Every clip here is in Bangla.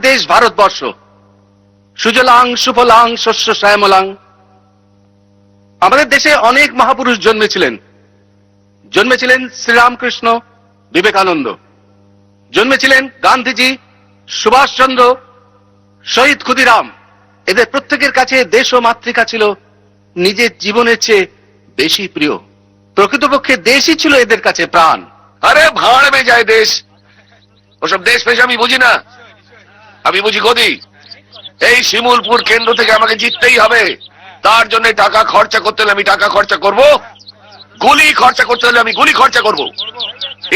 দেশ ভারতবর্ষ। সুজলাং সুফলাং শস্য শ্যামলাং। আমাদের দেশে অনেক মহাপুরুষ জন্মেছিলেন। জন্মেছিলেন শ্রীরামকৃষ্ণ, বিবেকানন্দ, জন্মেছিলেন গান্ধীজি, সুভাষচন্দ্র, শহীদ ক্ষুদিরাম। এদের প্রত্যেকের কাছে দেশ ও মাতৃকা ছিল নিজের জীবনের চেয়ে বেশি প্রিয়। প্রকৃতপক্ষে দেশই ছিল এদের কাছে প্রাণ। আরে ভাড় মে যায় দেশ, ওসব দেশ ফেশ আমি বুঝি না। আমি বুঝি গদি। এই শিমুলপুর কেন্দ্র থেকে আমাকে জিততেই হবে। তার জন্য টাকা খরচা করতে হলে আমি টাকা খরচা করব, গুলি খরচা করতে হলে আমি গুলি খরচা করব।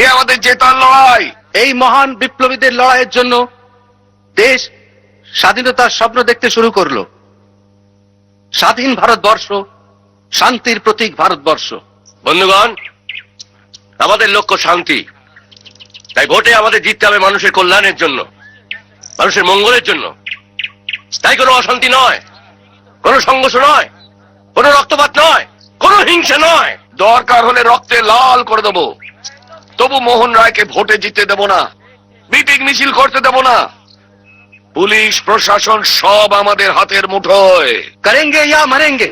এ আমাদের জেতার লড়াই। এই মহান বিপ্লবীদের লড়াইয়ের জন্য দেশ স্বাধীনতার স্বপ্ন দেখতে শুরু করলো। স্বাধীন ভারতবর্ষ, শান্তির প্রতীক ভারতবর্ষ। বন্ধুগণ, আমাদের লক্ষ্য শান্তি। তাই ভোটে আমাদের জিততে হবে মানুষের কল্যাণের জন্য, মানুষের মঙ্গলের জন্য। তাই কোনো অশান্তি নয়, কোনো সংঘর্ষ নয়, কোনো রক্তপাত নয়, কোনো হিংসা নয়। দরকার হলে রক্তে লাল করে দেবো, তবু মোহন রায়কে ভোটে জিততে দেব না, মিটিং মিছিল করতে দেব না। পুলিশ প্রশাসন সব আমাদের হাতের মুঠোয়। করেঙ্গে ইয়া মরেঙ্গে।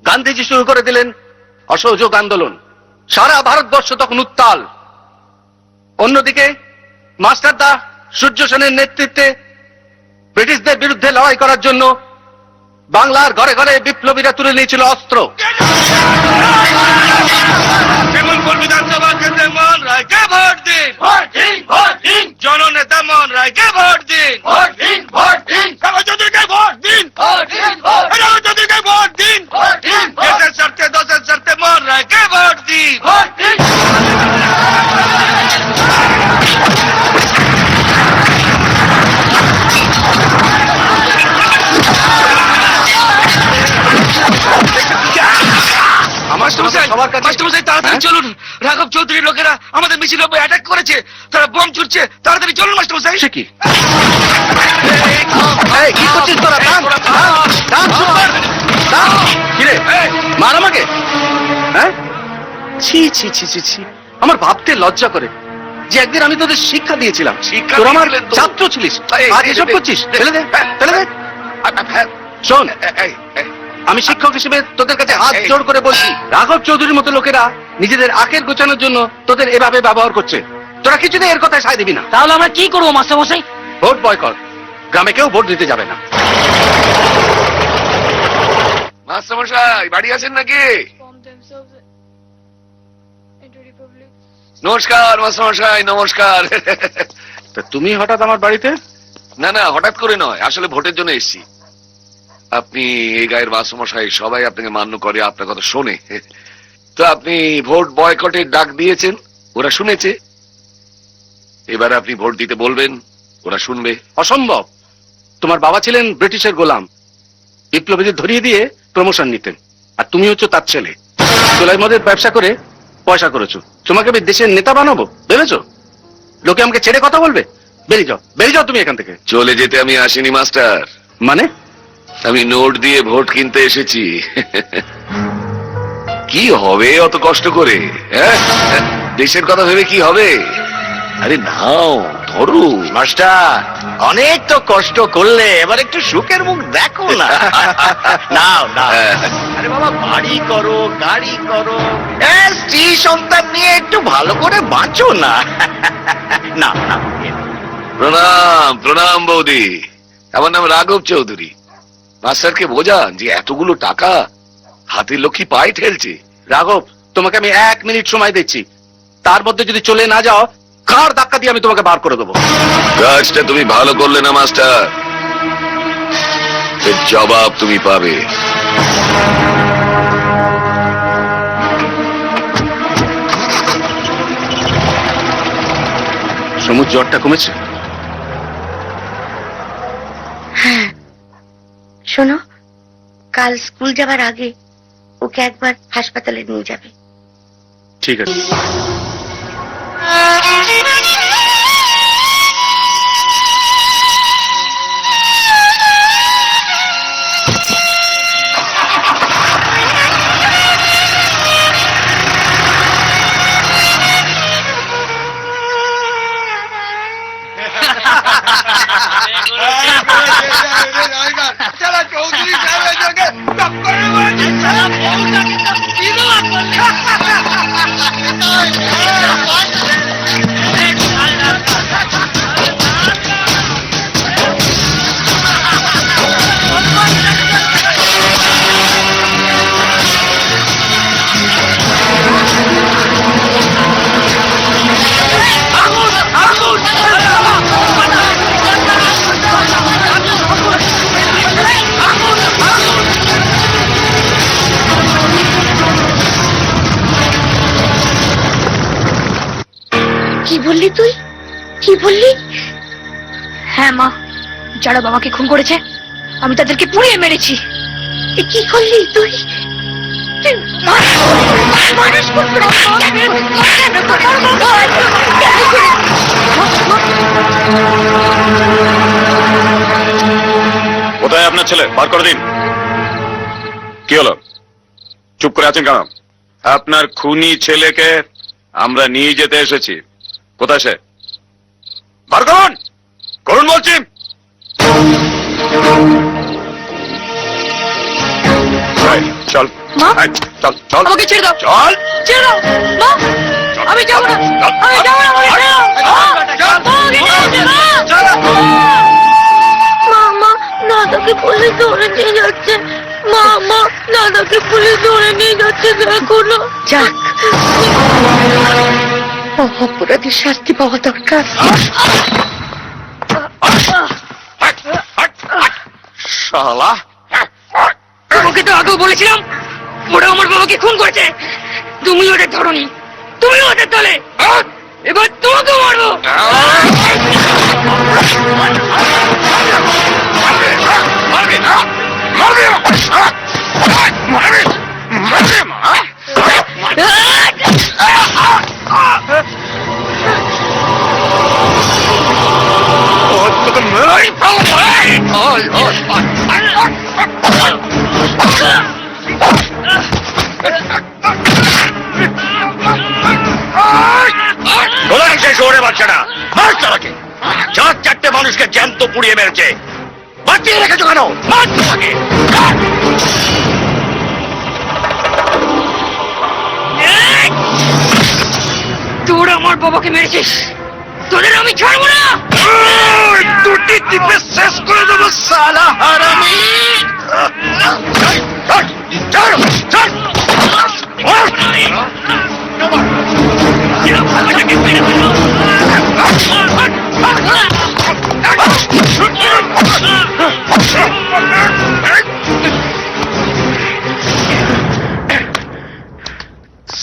গান্ধীজি শুরু করে দিলেন অসহযোগ আন্দোলন। সারা ভারতবর্ষ তখন উত্তাল। অন্যদিকে মাস্টারদা সূর্য সেনের নেতৃত্বে ব্রিটিশদের বিরুদ্ধে লড়াই করার জন্য বাংলার ঘরে ঘরে বিপ্লবীরা তুলে নিয়েছিল অস্ত্র। শিমুলপুর বিধানসভা কেন্দ্রে মোহন রায়কে ভোট দিন, ভোট দিন, ভোট দিন। জননেতা মোহন রায়কে ভোট দিন, ভোট দিন, ভোট দিন। সমাজকে ভোট দিন, ভোট দিন, ভোট দিন। সমাজকে ভোট দিন, ভোট দিন। দেশের স্বার্থে দশের স্বার্থে মোহন রায়কে ভোট দিন, ভোট দিন। মাস্টারমশাই তাড়াতাড়ি চলুন, রাঘব চৌধুরীর লোকেরা আমাদের মিছিল অ্যাটাক করেছে, তারা বোম ছুটছে, তাড়াতাড়ি চলুন মাস্টারমশাই। সে কি? কি করছিস তোরা? কিরে মার আমাকে? হ্যাঁ, ছি ছি ছি ছি ছি। আমার ভাবতে লজ্জা করে যে একদিন আমি তোদের শিক্ষা দিয়েছিলাম, তোরা আমার ছাত্র ছিলিস, আজ এসব করছিস। ফেলে দে, ফেলে দে। শোন, আমি শিক্ষক হিসেবে তোদের কাছে হাত জোড় করে বলছি, রাঘব চৌধুরীর মতো লোকেরা নিজেদের আখের গোছানোর জন্য তোদের এভাবে ব্যবহার করছে। তোরা কিছুতেই এর কথায় সায় দিবি না। তাহলে আমরা কি করবো মাস্টারমশাই? Vote boycott. গ্রামে কেউ ভোট দিতে যাবে না। মাস্টারমশাই বাড়ি আছেন নাকি? নমস্কার মাস্টারমশাই, নমস্কার। তা তুমি হঠাৎ আমার বাড়িতে? না না, হঠাৎ করে নয়, আসলে ভোটের জন্য এসেছি। আপনি এই গায়ের মাস্টারমশাই, সবাই আপনাকে মান্য করে, আপনার কথা শোনে। তো আপনি ভোট বয়কটের ডাক দিয়েছেন, ওরা শুনেছে। এবার আপনি ভোট দিতে বলবেন, ওরা শুনবে। অসম্ভব। তোমার বাবা ছিলেন ব্রিটিশের গোলাম, বিপ্লবীদের ধরিয়ে দিয়ে প্রমোশন নিতেন, আর তুমি হচ্ছে তার ছেলে। চোলাই মদের ব্যবসা করে পয়সা করেছো। তোমাকে আমি দেশের নেতা বানাবো ভেবেছো? লোকে আমাকে ছেড়ে কথা বলবে? বেরিয়ে যাও, বেরিয়ে যাও তুমি এখান থেকে। চলে যেতে আমি আসিনি মাস্টার, মানে? আমি নোট দিয়ে ভোট কিনতে এসেছি। কি হবে অত কষ্ট করে? হ্যাঁ, দেশের কথা ভেবে কি হবে? আরে নাও, ধরো। মাস্টার, অনেক তো কষ্ট করলে, এবার একটু সুখের মুখ দেখো না। নাও নাও। আরে বাবা, বাড়ি করো, গাড়ি করো, স্ত্রী সন্তান নিয়ে একটু ভালো করে বাঁচো না। না না। প্রণাম প্রণাম বৌদি, আমার নাম রাঘব চৌধুরী। মাস্টারকে বোঝান যে এতগুলো টাকা হাতের লক্ষ্মী পায়ে ঠেলছে। রাঘব, তোমাকে আমি 1 মিনিট সময় দিচ্ছি, তার মধ্যে যদি চলে না যাও, কার ধাক্কা দিয়ে আমি তোমাকে বার করে দেবো। কাজটা তুমি ভালো করলে না মাস্টার, এর জবাব তুমি পাবে। সমুর জ্বরটা কমেছে? হ্যাঁ, শোনো, কাল স্কুল যাবার আগে ওকে একবার হাসপাতালে নিয়ে যাবে। ঠিক আছে। হ্যাঁ মা, যারা বাবাকে খুন করেছে আমি তাদেরকে পুড়িয়ে মেরেছি। এ কি করলি তুই? তুই মানুষ খুন করেছিস? কেন কোথায় আপনার ছেলে? বার করে দিন। কি হলো, চুপ করে আছেন কেন? আপনার খুনি ছেলেকে আমরা নিয়ে যেতে এসেছি। কোথায় সে? বার করুন, করুন বলছি। এই, চল মা? এই, চল চল আমাকে ছেড়ে দাও, চল ছেড়ে দাও মা, আমি যাবো না, আমি যাবো না, আমাকে ছেড়ে দাও। মা, আমাকে ছেড়ে দাও, মা। মা, দাদাকে পুলিশ ধরে নিয়ে যাচ্ছে। মা, দাদাকে পুলিশ ধরে নিয়ে যাচ্ছে, দেখো না। যাক, অপরাধীর শাস্তি পাওয়া দরকার। শালা, তোমাকে তো আগেও বলেছিলাম ওরা আমার বাবাকে খুন করেছে। তুমি ওদের ধরনি, তুমি ওদের দলে। এবার তোমাকে মারবো। কোথায় সেই শহরে বাচ্চাটা? মার তাকে। 4 মানুষকে জ্যান্ত পুড়িয়ে মেরেছে, বাঁচিয়ে রেখেছো কেন? মার তাকে। তোরা আমার বাবাকে মেরেছিস, তোদের আমি ছাড়বো না। দুটি টিপে শেষ করে দেবো সালা হারামি।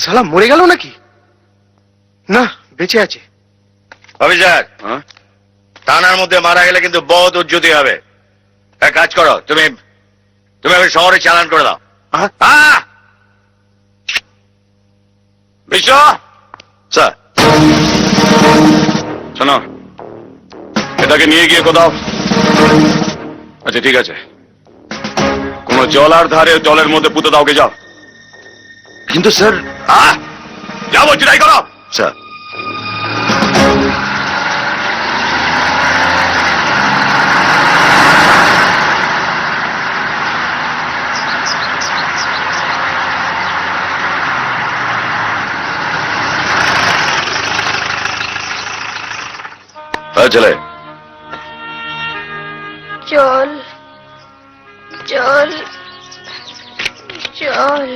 শালা মরে গেল নাকি? না, বেঁচে আছে। অভিষেক, হ্যাঁ? থানার মধ্যে মারা গেলে কিন্তু বহুত উজ্জুতি হবে। এক কাজ করো, তুমি আমি শহরে চালান করে দাও। হ্যাঁ? বিশ্ব স্যার, শোনো, এটাকে নিয়ে গিয়ে কোথাও, আচ্ছা ঠিক আছে, কোন জলার ধারে জলের মধ্যে পুঁতে দাও, কে যাও। কিন্তু স্যার, যা বলছি তাই করো। স্যার, চলে চল চল চল।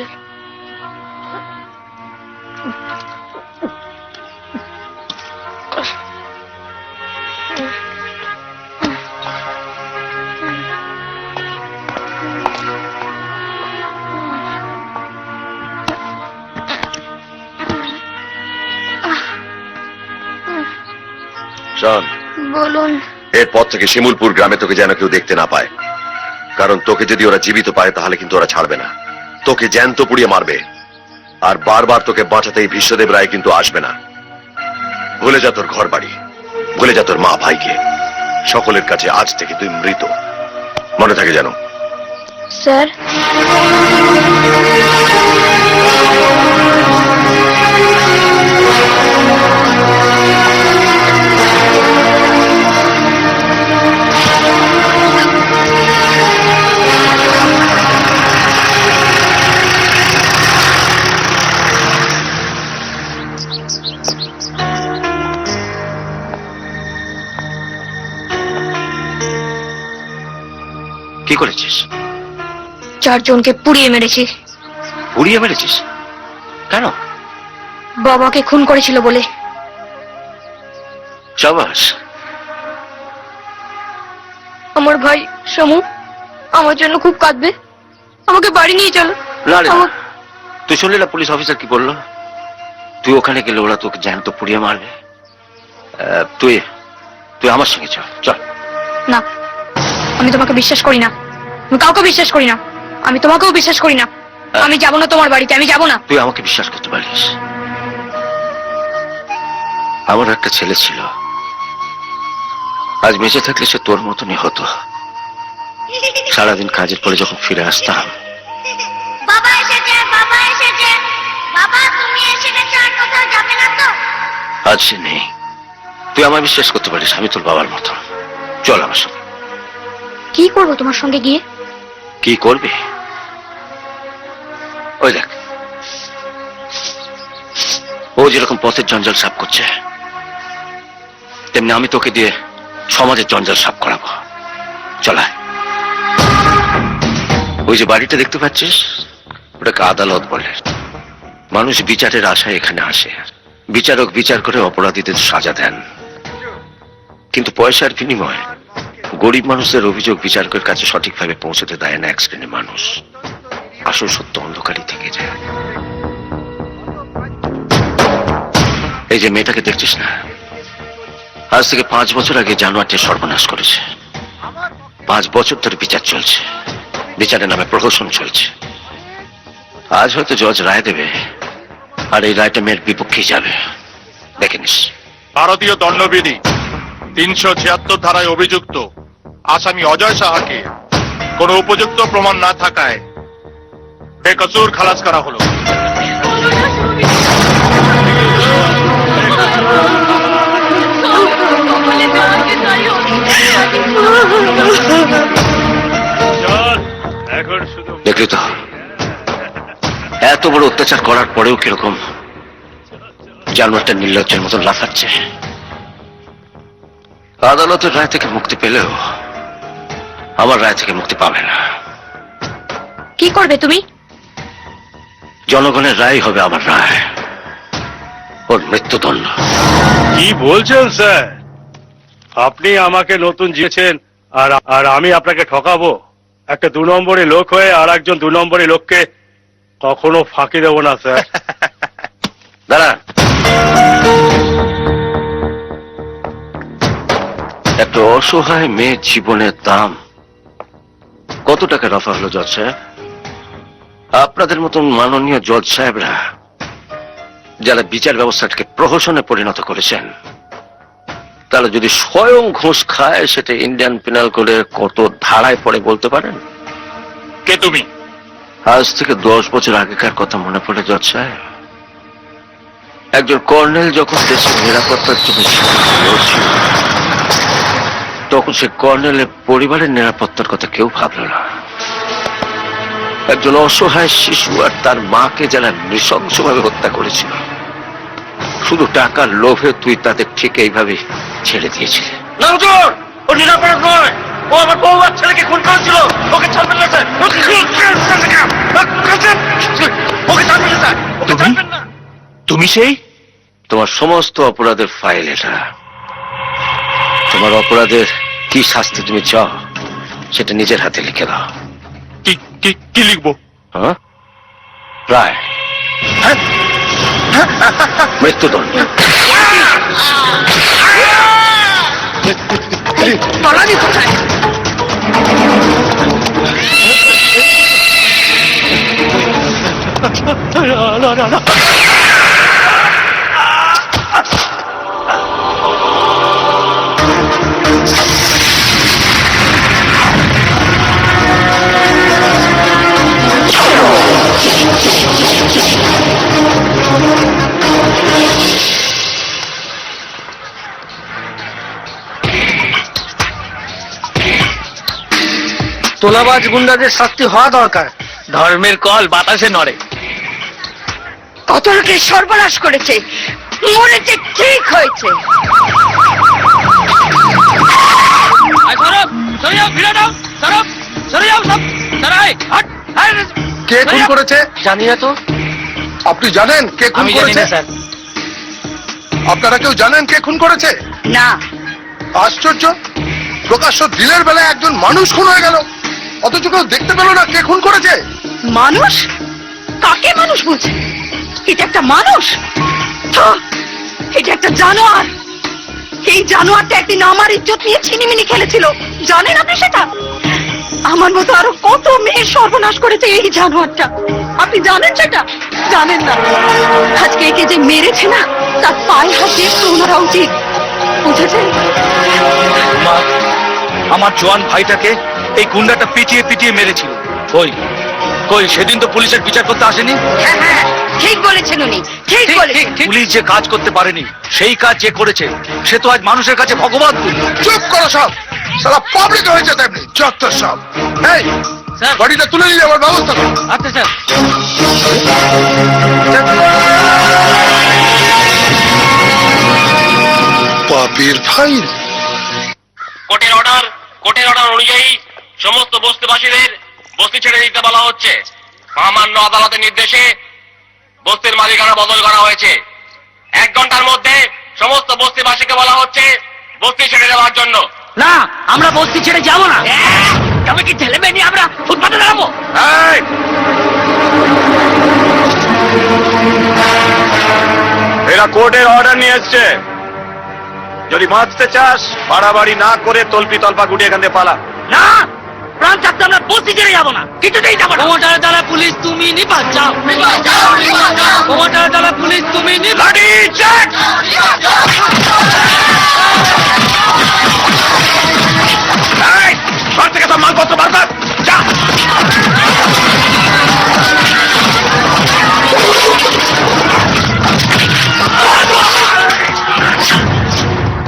শোন, বলুন। এরপর থেকে শিমুলপুর গ্রামে তোকে যেন কেউ দেখতে না পায়, কারণ তোকে যদি ওরা জীবিত পায় তাহলে কিন্তু ওরা ছাড়বে না, তোকে জ্যান্ত পুড়িয়ে মারবে। আর বারবার তোকে বাঁচাতে এই ভীষ্মদেব রায় কিন্তু আসবে না। ভুলে যা তোর ঘর বাড়ি, ভুলে যা তোর মা ভাইকে। সকলের কাছে আজ থেকে তুই মৃত, মনে থাকে যেন। স্যার, কি করেছিস? 4 জনকে পুড়িয়ে মেরেছি। পুড়িয়ে মেরেছিস কেন? বাবাকে খুন করেছিল বলে। সাবাস। আমার ভাই সমু আমার জন্য খুব কাঁদবে, আমাকে বাড়ি নিয়ে চলো। না রে, আমার- তুই শুনলি না পুলিশ অফিসার কি বললো? তুই ওখানে গেলে ওরা তোকে জ্যান্ত পুড়িয়ে মারবে। তুই আমার সঙ্গে চল চল। না, আমি তোমাকে বিশ্বাস করি না। আমি কাউকে বিশ্বাস করি না। আমি তোমাকেও বিশ্বাস করি না। আমি যাব না তোমার বাড়িতে, আমি যাব না। তুই আমাকে বিশ্বাস করতে পারিস? আমার একটা ছেলে ছিল, আজ বেঁচে থাকলে সে তোর মতনই হতো। সারাদিন কাজের পরে যখন ফিরে আসতাম, বাবা এসেছে, বাবা এসেছে, বাবা তুমি এসে গেছো, আর কোথাও যাবে না তো? আজ সে নেই। তুই আমায় বিশ্বাস করতে পারিস, আমি তোর বাবার মতন। চল আমার সঙ্গে। কি করবো তোমার সঙ্গে গিয়ে? কি করবি? ওই দেখ, ও যেরকম পথের জঞ্জাল সাফ করছে, তেমনি আমি তোকে দিয়ে সমাজের জঞ্জাল সাফ করাবো। চলা। ওই যে বাড়িটা দেখতে পাচ্ছিস, ওটাকে আদালত বলে। মানুষ বিচারের আশায় এখানে আসে। বিচারক বিচার করে অপরাধীদের সাজা দেন, কিন্তু পয়সার বিনিময়ে গরিব মানুষদের অভিযোগ বিচারকের কাছে সঠিকভাবে পৌঁছতে দেয় না এক শ্রেণীর মানুষ। আসল সত্য অন্ধকারই থেকে যায়। এই যে মেয়েটাকে দেখছিস না, আজ থেকে 5 বছর আগে জানোয়ারটি সর্বনাশ করেছে। 5 বছর ধরে বিচার চলছে, বিচারের নামে প্রহসন চলছে। আজ হয়তো জজ রায় দেবে, আর এই রায়টা মেয়ের বিপক্ষেই যাবে। দেখে নিস। ভারতীয় দণ্ডবিধি 376 ধারায় অভিযুক্ত আসামি অজয় সাহাকে কোনো উপযুক্ত প্রমাণ না থাকায় বেকসুর খালাস করা হলো। দেখলি তো, এত বড় অত্যাচার করার পরেও কিরকম জানোয়ারটা নির্লজ্জের মতন লাফাচ্ছে। আদালতের রায় থেকে মুক্তি পেলেও আমার রায় থেকে মুক্তি পাবে না। কি করবে তুমি? জনগণের রায় হবে আমার রায়, ওর মৃত্যুদণ্ড। কি বলছেন স্যার? আপনি আমাকে নতুন জিতেছেন আর আমি আপনাকে ঠকাবো? একটা 2 নম্বরী লোক হয়ে আর একজন 2 নম্বরী লোককে কখনো ফাঁকি দেব না স্যার। দাঁড়া, একটা অসহায় মেয়ের জীবনের দাম কত টাকা রফা হলো জজ সাহেব? আপনাদের মতন মাননীয় জজ সাহেবরা যারা বিচার ব্যবস্থাটাকে প্রহসনে পরিণত করেছেন, তারা যদি স্বয়ং ঘুষ খায়, সেটা ইন্ডিয়ান পেনাল কোডের কত ধারায় পড়ে বলতে পারেন? কে তুমি? আজ থেকে 10 বছর আগেকার কথা মনে পড়ে জজ সাহেব। একজন কর্নেল যখন দেশের নিরাপত্তার জন্য লড়ছিল, তখন সে কর্নেলের পরিবারের নিরাপত্তার কথা কেউ ভাবল না। একজন অসহায় শিশু আর তার মাকে যারা নৃশংসভাবে হত্যা করেছিল, শুধু টাকার লোভে তুই তাদের ঠিক এইভাবে ছেড়ে দিয়েছিলি। না হুজুর, ও নিরাপরাধ নয়। ও আমার বউ আর ছেলেকে খুন করেছিল। ওকে ছাড়বেন না স্যার। ওকে ছাড়বেন না স্যার। ওকে ছাড়বেন না। তুমি সেই? তোমার সমস্ত অপরাধের ফাইল এটা। তোমার অপরাধের কি শাস্তি তুমি চাও, সেটা নিজের হাতে লিখে দাও। কি লিখবো? হ্যাঁ, রায়, মৃত্যুদণ্ড। তলাবি কোথায়? তোলাবাজ গুন্ডাদের শাস্তি হওয়া দরকার। ধর্মের কল বাতাসে নড়ে। কত লোকের সর্বনাশ করেছে, মরেছে, ঠিক হয়েছে। কে খুন করেছে জানি না তো। আপনি জানেন কে খুন আমি জানি করেছে? না স্যার। আপনারা কেউ জানেন কে খুন করেছে? না, আশ্চর্য, প্রকাশ্য দিনের বেলায় একজন মানুষ খুন হয়ে গেল, অথচ কেউ দেখতে পেল না কে খুন করেছে। মানুষ? কাকে মানুষ বলছে? এটা একটা মানুষ? এটা একটা জানোয়ার। এই জানোয়ারটা একদিন আমার ইজ্জত নিয়ে ছিনিমিনি খেলেছিল, জানেন আপনি সেটা? আমার মতো আরো কত মেয়ের সর্বনাশ করেছে এই জানোয়ারটা, আপনি জানেন সেটা? জানেন না। আজকে একে যে মেরেছে না, তার পায়ে হাত দিয়ে প্রণারা উচিত, বুঝেছেন? মা, আমার জোয়ান ভাইটাকে এই গুন্ডাটা পিটিয়ে পিটিয়ে মেরেছিল। কই কই সেদিন তো পুলিশের বিচার করতে আসেনি। হ্যাঁ, ঠিক বলেছেন উনি, ঠিক বলেছেন। পুলিশ যে কাজ করতে পারেনি, সেই কাজ যে করেছে সে তো আজ মানুষের কাছে ভগবান তুল্য। চুপ করো সব, সারা পাবলিক হয়েছে তেমনি যত সব। এই স্যার। বডিটা তুলে নিয়ে আমার ব্যবস্থা করো। আচ্ছা স্যার। পাপির ভাই, কোর্টের অর্ডার অনুযায়ী সমস্ত বস্তিবাসীদের বস্তি ছেড়ে দিতে বলা হচ্ছে। মহামান্য আদালতের নির্দেশে বস্তির মালিকানা বদল করা হয়েছে। 1 ঘন্টার মধ্যে সমস্ত বস্তিবাসীকে বলা হচ্ছে বস্তি ছেড়ে দেওয়ার জন্য। না, আমরা বস্তি ছেড়ে যাবো না। তবে কি ছেলে মেয়ে নিয়ে আমরা ফুটপাতে দাঁড়াবো? এরা কোর্টের অর্ডার নিয়ে এসছে, যদি বাঁচতে চাস বাড়াবাড়ি না করে তলপি তলপা গুটিয়ে এখান থেকে পালা। না, প্রাণ থাকতে আমরা বস্তি ছেড়ে যাবো না, কিছুতেই যাবো না। তোমার দ্বারা পুলিশ তুমি নিপাত যাও, তোমার দ্বারা পুলিশ তুমি নিপাত। ঘর থেকে সব মালপত্র বার কর, যা।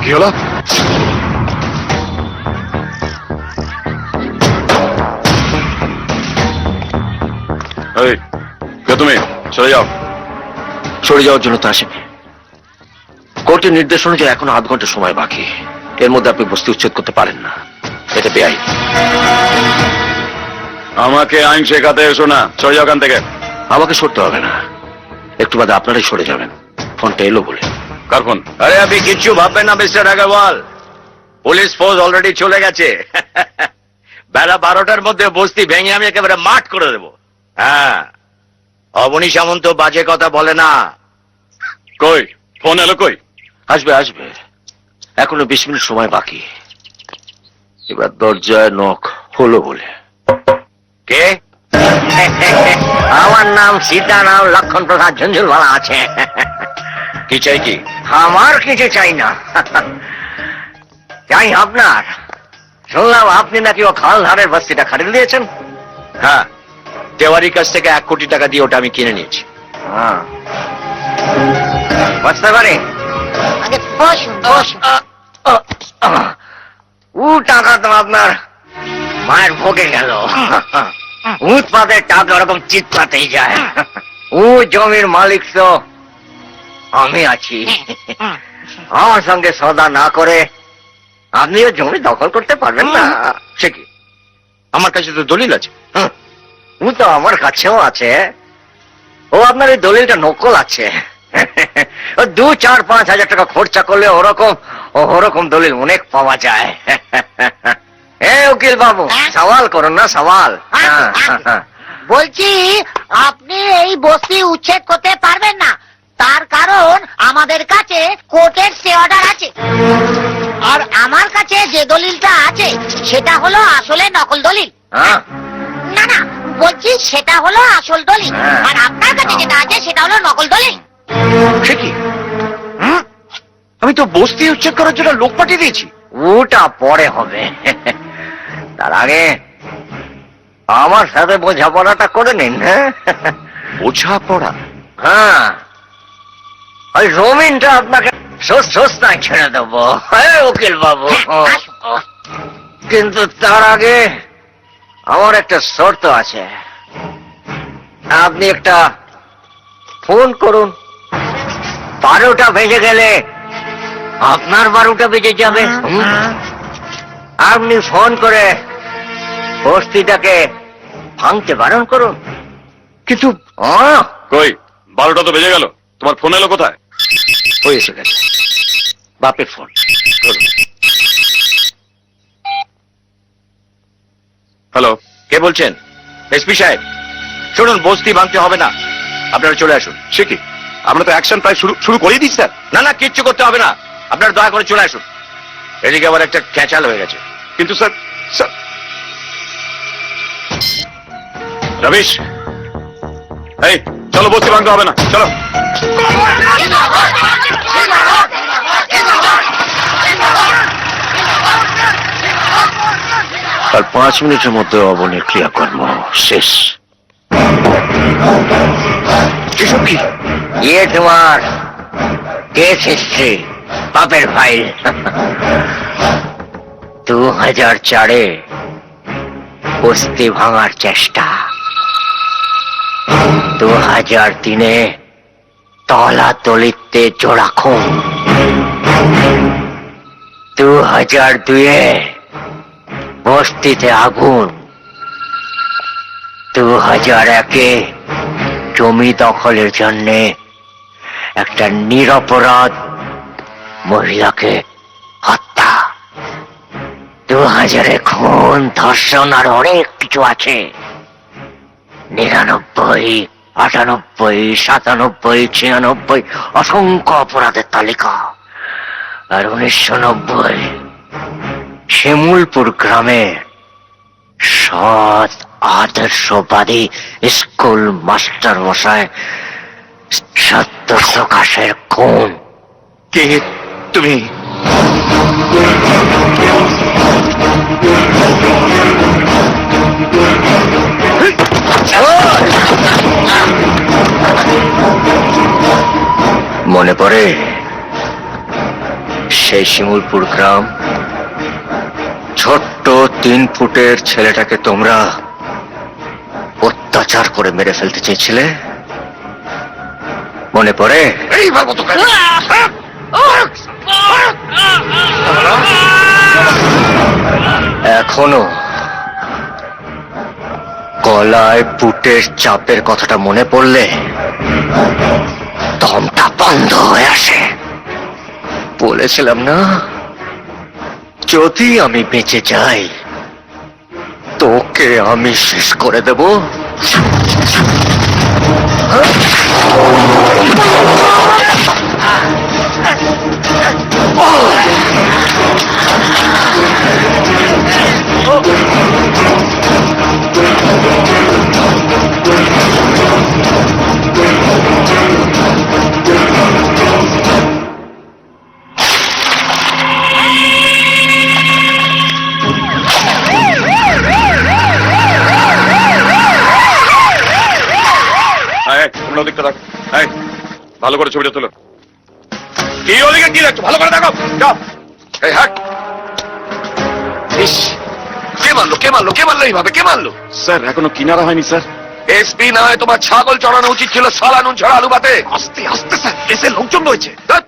কি হলো? এই, কে তুমি? চলে যাও। সরে যাওয়ার জন্য তো আসেনি। কোর্টের নির্দেশ অনুযায়ী এখনো 8 ঘন্টা সময় বাকি, এর মধ্যে আপনি বস্তি উচ্ছেদ করতে পারেন না, এটা বেআইন। আমাকে আইন শেখাতে এসো না, চলে যাও এখান থেকে। আমাকে সরতে হবে না, একটু বাদে আপনারাই সরে যাবেন। ফোনটা এলো বলে। কার ফোন? আরে আপনি কিচ্ছু ভাববেন না mister Agarwal, police force already চলে গেছে। বেলা 12টার মধ্যে বস্তি ভেঙে আমি একেবারে মাঠ করে দেবো। হ্যাঁ, অবনী সামন্ত বাজে কথা বলে না। কই ফোন এলো? কই? আসবে আসবে, এখনো 20 মিনিট সময় বাকি। এবার দরজায় নক হলো বলে। কে? আমার নাম সীতারাম লক্ষণ প্রসাদ ঝুনঝুনওয়ালা আছে। কি চাই? কি আমার কিছু চাই না, চাই আপনার। শুনলাম আপনি নাকি ও খাল ধারের বস্তিটা খারিদ দিয়েছেন। হ্যাঁ, তেওয়ারির কাছ থেকে 1 কোটি টাকা দিয়ে ওটা আমি কিনে নিয়েছি। বুঝতে পারি? আগে বসুন বসুন। ও টাকা তো আপনার মায়ের ভোগে গেল। উৎপাদের টাকা ওরকম চিৎপাতেই যায়। ও জমির মালিক তো আমি আছি। আমার সঙ্গে সদা না করে আপনিও জমি দখল করতে পারবেন না। সে কি, আমার কাছে তো দলিল আছে। ও তো আমার কাছেও আছে। ও আপনার এই দলিলটা নকল আছে। 2-4-5 হাজার টাকা খরচা করলে ওরকম দলিল অনেক পাওয়া যায়। উকিল বাবু, সওয়াল করুন না, সওয়াল। বলছি আপনি এই বস্তি উচ্ছেদ করতে পারবেন না, তার কারণ আমাদের কাছে কোর্টের স্টে অর্ডার আছে। আর আমার কাছে যে দলিলটা আছে সেটা হলো আসলে নকল দলিল। না না, বলছি সেটা হলো আসল দলিল, আর আপনার কাছে যেটা আছে সেটা হলো নকল দলিল। সে কি? আমি তো বস্তি উচ্ছেদ করার জন্য লোক পাঠিয়ে দিয়েছি। ওটা পরে হবে, তার আগে আমার সাথে বোঝাপড়াটা করে নিন। বোঝাপড়া? হ্যাঁ, ওই জমিনটা আপনাকে সস্তায় ছেড়ে দেবো উকিল বাবু। কিন্তু তার আগে আমার একটা শর্ত আছে। আপনি একটা ফোন করুন, 12টা বেজে গেলে আপনার 12টা বেজে যাবে। আপনি ফোন করে বস্তিটাকে ভাঙতে বারণ করুন। কিন্তু কই 12টা তো বেজে গেল, তোমার ফোন এলো কোথায়? হয়ে এসে গেছে, বাপের ফোন। হ্যালো, কে বলছেন? এসপি সাহেব, শুনুন, বস্তি ভাঙতে হবে না, আপনারা চলে আসুন। সে কি, আমরা তো অ্যাকশন প্রায় শুরু করেই দিচ্ছি স্যার। না না, কিচ্ছু করতে হবে না, আপনারা দয়া করে চলে আসুন, এদিকে আবার একটা ক্যাচাল হয়ে গেছে। কিন্তু স্যার, স্যার রমেশ, এই চলো, বসতে ভাঙতে হবে না, চলো। আর 5 মিনিটের মধ্যে অবনীর ক্রিয়াকর্ম শেষ। এসব কি? তোমার কেস হিস্ট্রি, বাপের ফাইল। 2004-এ বস্তি ভাঙার চেষ্টা, 2003-এ তলাতলিতে জোড়া খুন, 2002-এ বস্তিতে আগুন, 2001-এ জমি দখলের জন্য একটা নিরপরাধ মহিলাকে হত্যা, 2000-এ খুন, ধর্ষণ আর অনেক কিছু আছে। 99, 98, 97, 96 অসংখ্য অপরাধের তালিকা। আর 1990 শিমুলপুর গ্রামে সৎ আদর্শবাদী স্কুল মাস্টার মশাই সত্য প্রকাশের খুন। কে তুমি? মনে পড়ে সেই শিমুলপুর গ্রাম? ছোট্ট 3 ফুটের ছেলেটাকে তোমরা অত্যাচার করে মেরে ফেলতে চেয়েছিলে, মনে পড়ে? এখনো গলায় বুটের চাপের কথাটা মনে পড়লে দমটা বন্ধ হয়ে আসে। বলেছিলাম না, যদি আমি বেঁচে যাই তোকে আমি শেষ করে দেব। তোমরা ওদিকটা দেখো, ভালো করে ছবিটা তোলো। কি ওদিকে কি দেখছো? ভালো করে দেখো, যাও। এই হাট। ইস, কে মারলো এইভাবে? কে মারলো? স্যার এখনো কিনারা হয়নি স্যার। এসপি না হয় তোমার ছাগল চড়ানো উচিত ছিল, সালা নুন ছড়া আলু ভাতে। আস্তে আস্তে স্যার, এসে লোকজন রয়েছে। ধ্যাৎ।